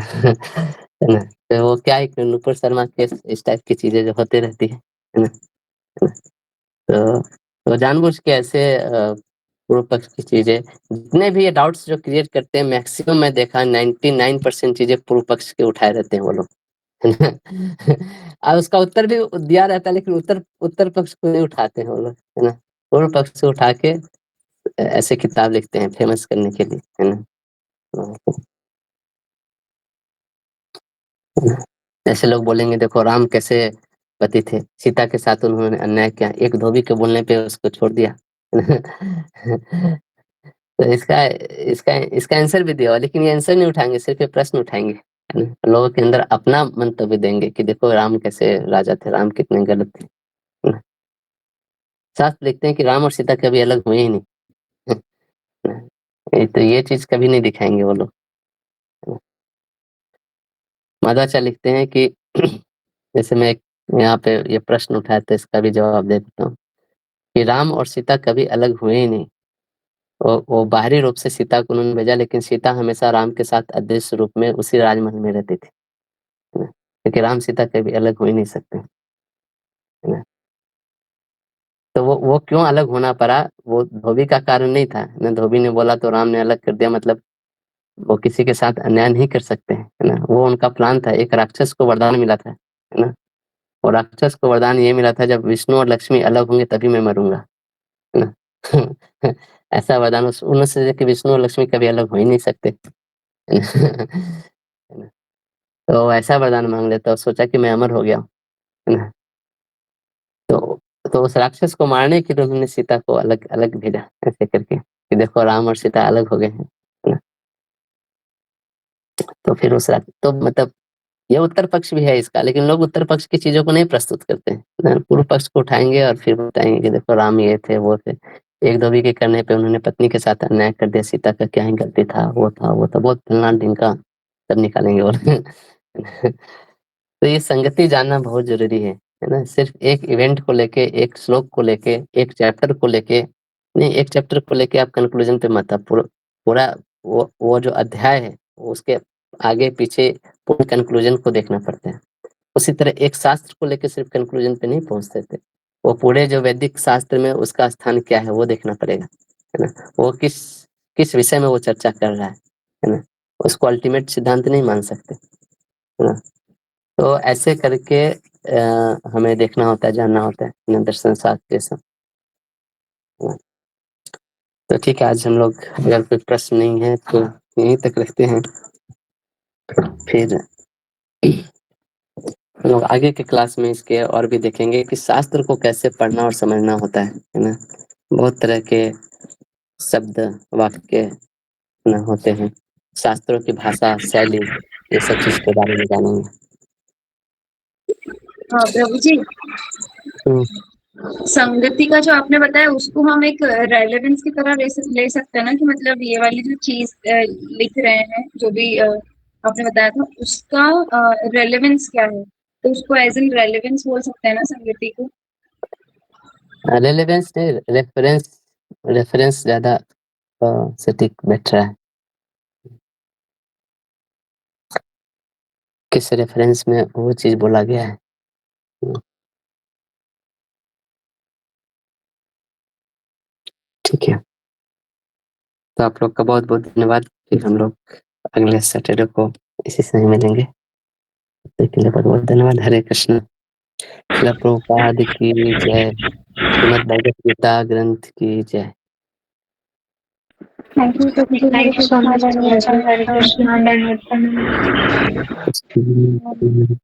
Speaker 1: है ना। तो वो क्या है कि नुपुर शर्मा के इस टाइप की चीजें जो होती रहती है ना, है ना। तो जानबूझ के ऐसे पूर्व पक्ष की चीजें, जितने भी ये डाउट्स जो क्रिएट करते हैं, मैक्सिमम मैं देखा 99% चीजें पूर्व पक्ष के उठाए रहते हैं वो लोग, है ना। और उसका उत्तर भी दिया रहता है, लेकिन उत्तर उत्तर पक्ष को नहीं उठाते हैं वो लोग, है ना। पूर्व पक्ष से उठा के ऐसे किताब लिखते हैं फेमस करने के लिए, है ना। ऐसे लोग बोलेंगे देखो राम कैसे पति थे, सीता के साथ उन्होंने अन्याय किया, एक धोबी के बोलने पे उसको छोड़ दिया तो इसका इसका इसका आंसर भी दिया, लेकिन ये आंसर नहीं उठाएंगे, सिर्फ ये प्रश्न उठाएंगे, है ना। लोगों के अंदर अपना मंतव्य देंगे कि देखो राम कैसे राजा थे, राम कितने गलत थे, है ना। शास्त्र लिखते हैं कि राम और सीता कभी अलग हुए ही नहीं, है ना। तो ये चीज कभी नहीं दिखाएंगे वो लोग। माधवाचार्य लिखते हैं कि जैसे मैं यहाँ पे ये प्रश्न उठाया तो इसका भी जवाब दे देता हूँ कि राम और सीता कभी अलग हुए ही नहीं। वो बाहरी रूप से सीता को उन्होंने भेजा, लेकिन सीता हमेशा राम के साथ अदृश्य रूप में उसी राजमहल में रहती थी, है ना। क्योंकि राम सीता कभी अलग हो ही नहीं सकते, है ना। तो वो क्यों अलग होना पड़ा, वो धोबी का कारण नहीं था ना। धोबी ने बोला तो राम ने अलग कर दिया, मतलब वो किसी के साथ अन्याय नहीं कर सकते हैं, है ना। वो उनका प्लान था। एक राक्षस को वरदान मिला था, है ना। और राक्षस को वरदान ये मिला था जब विष्णु और लक्ष्मी अलग होंगे तभी मैं मरूंगा, है ना। ऐसा वरदान उनसे कि विष्णु और लक्ष्मी कभी अलग हो ही नहीं सकते, है ना। है ना? तो ऐसा वरदान मांग लेता और सोचा कि मैं अमर हो गया हूँ, है ना। तो उस राक्षस को मारने के लिए उन्होंने सीता को अलग अलग भेजा, ऐसे करके कि देखो राम और सीता अलग हो गए हैं, है ना। तो फिर तो मतलब ये उत्तर पक्ष भी है इसका, लेकिन लोग उत्तर पक्ष की चीजों को नहीं प्रस्तुत करते हैं। पूर्व पक्ष को उठाएंगे और फिर बताएंगे कि देखो राम ये थे वो थे, एक धोबी के करने पे उन्होंने पत्नी के साथ अन्याय कर दिया, सीता का क्या ही गलती था, वो था वो था, बहुत फलना ढिमका सब निकालेंगे वो तो ये संगति जानना बहुत जरूरी है ना। सिर्फ एक इवेंट को लेके, एक श्लोक को लेके, एक चैप्टर को लेके नहीं, एक चैप्टर को लेके आप कंक्लूजन पे मत आप पूरा वो जो अध्याय है उसके आगे पीछे पूरे कंक्लूजन को देखना पड़ता है। उसी तरह एक शास्त्र को लेकर सिर्फ कंक्लूजन पे नहीं पहुंचते थे, वो पूरे जो वैदिक शास्त्र में उसका स्थान क्या है वो देखना पड़ेगा, है ना। वो किस किस विषय में वो चर्चा कर रहा है ना। उसको अल्टीमेट सिद्धांत नहीं मान सकते, है ना। तो ऐसे करके हमें देखना होता है, जानना होता है दर्शन शास्त्र ये सब, है ना। तो ठीक है, आज हम लोग अगर कोई प्रश्न नहीं है तो यहीं तक रखते हैं, फिर हम लोग आगे के क्लास में इसके और भी देखेंगे कि शास्त्र को कैसे पढ़ना और समझना होता है ना। बहुत तरह के शब्द वाक्य न होते हैं, शास्त्रों की भाषा शैली, ये सब चीज के बारे में जानेंगे।
Speaker 4: हाँ प्रभु जी, संगति का जो आपने बताया उसको हम एक रेलेवेंस की तरह ले सकते हैं ना, कि मतलब ये वाली जो चीज लिख रहे हैं, जो भी आपने बताया था, उसका रेलेवेंस क्या है, तो उसको एज इन रेलेवेंस बोल सकते हैं ना संगति को।
Speaker 1: रेलेवेंस नहीं, रेफरेंस, रेफरेंस ज्यादा सटीक बैठ रहा है। किस रेफरेंस में वो चीज बोला गया है। ठीक है, तो आप लोग का बहुत बहुत धन्यवाद। फिर हम लोग अगले सैटरडे को इसी समय मिलेंगे। तब तक के लिए बहुत बहुत धन्यवाद। हरे कृष्ण। श्रील प्रभुपाद की जय। श्रीमद् भगवत गीता ग्रंथ की जय।
Speaker 2: Thank you Prabhu ji, Hare
Speaker 3: Thank you so
Speaker 2: Krishna,
Speaker 3: much,
Speaker 2: धन्यवाद।
Speaker 3: Prabhuji. Hare Krishna. Dhanyavad.
Speaker 1: Krishna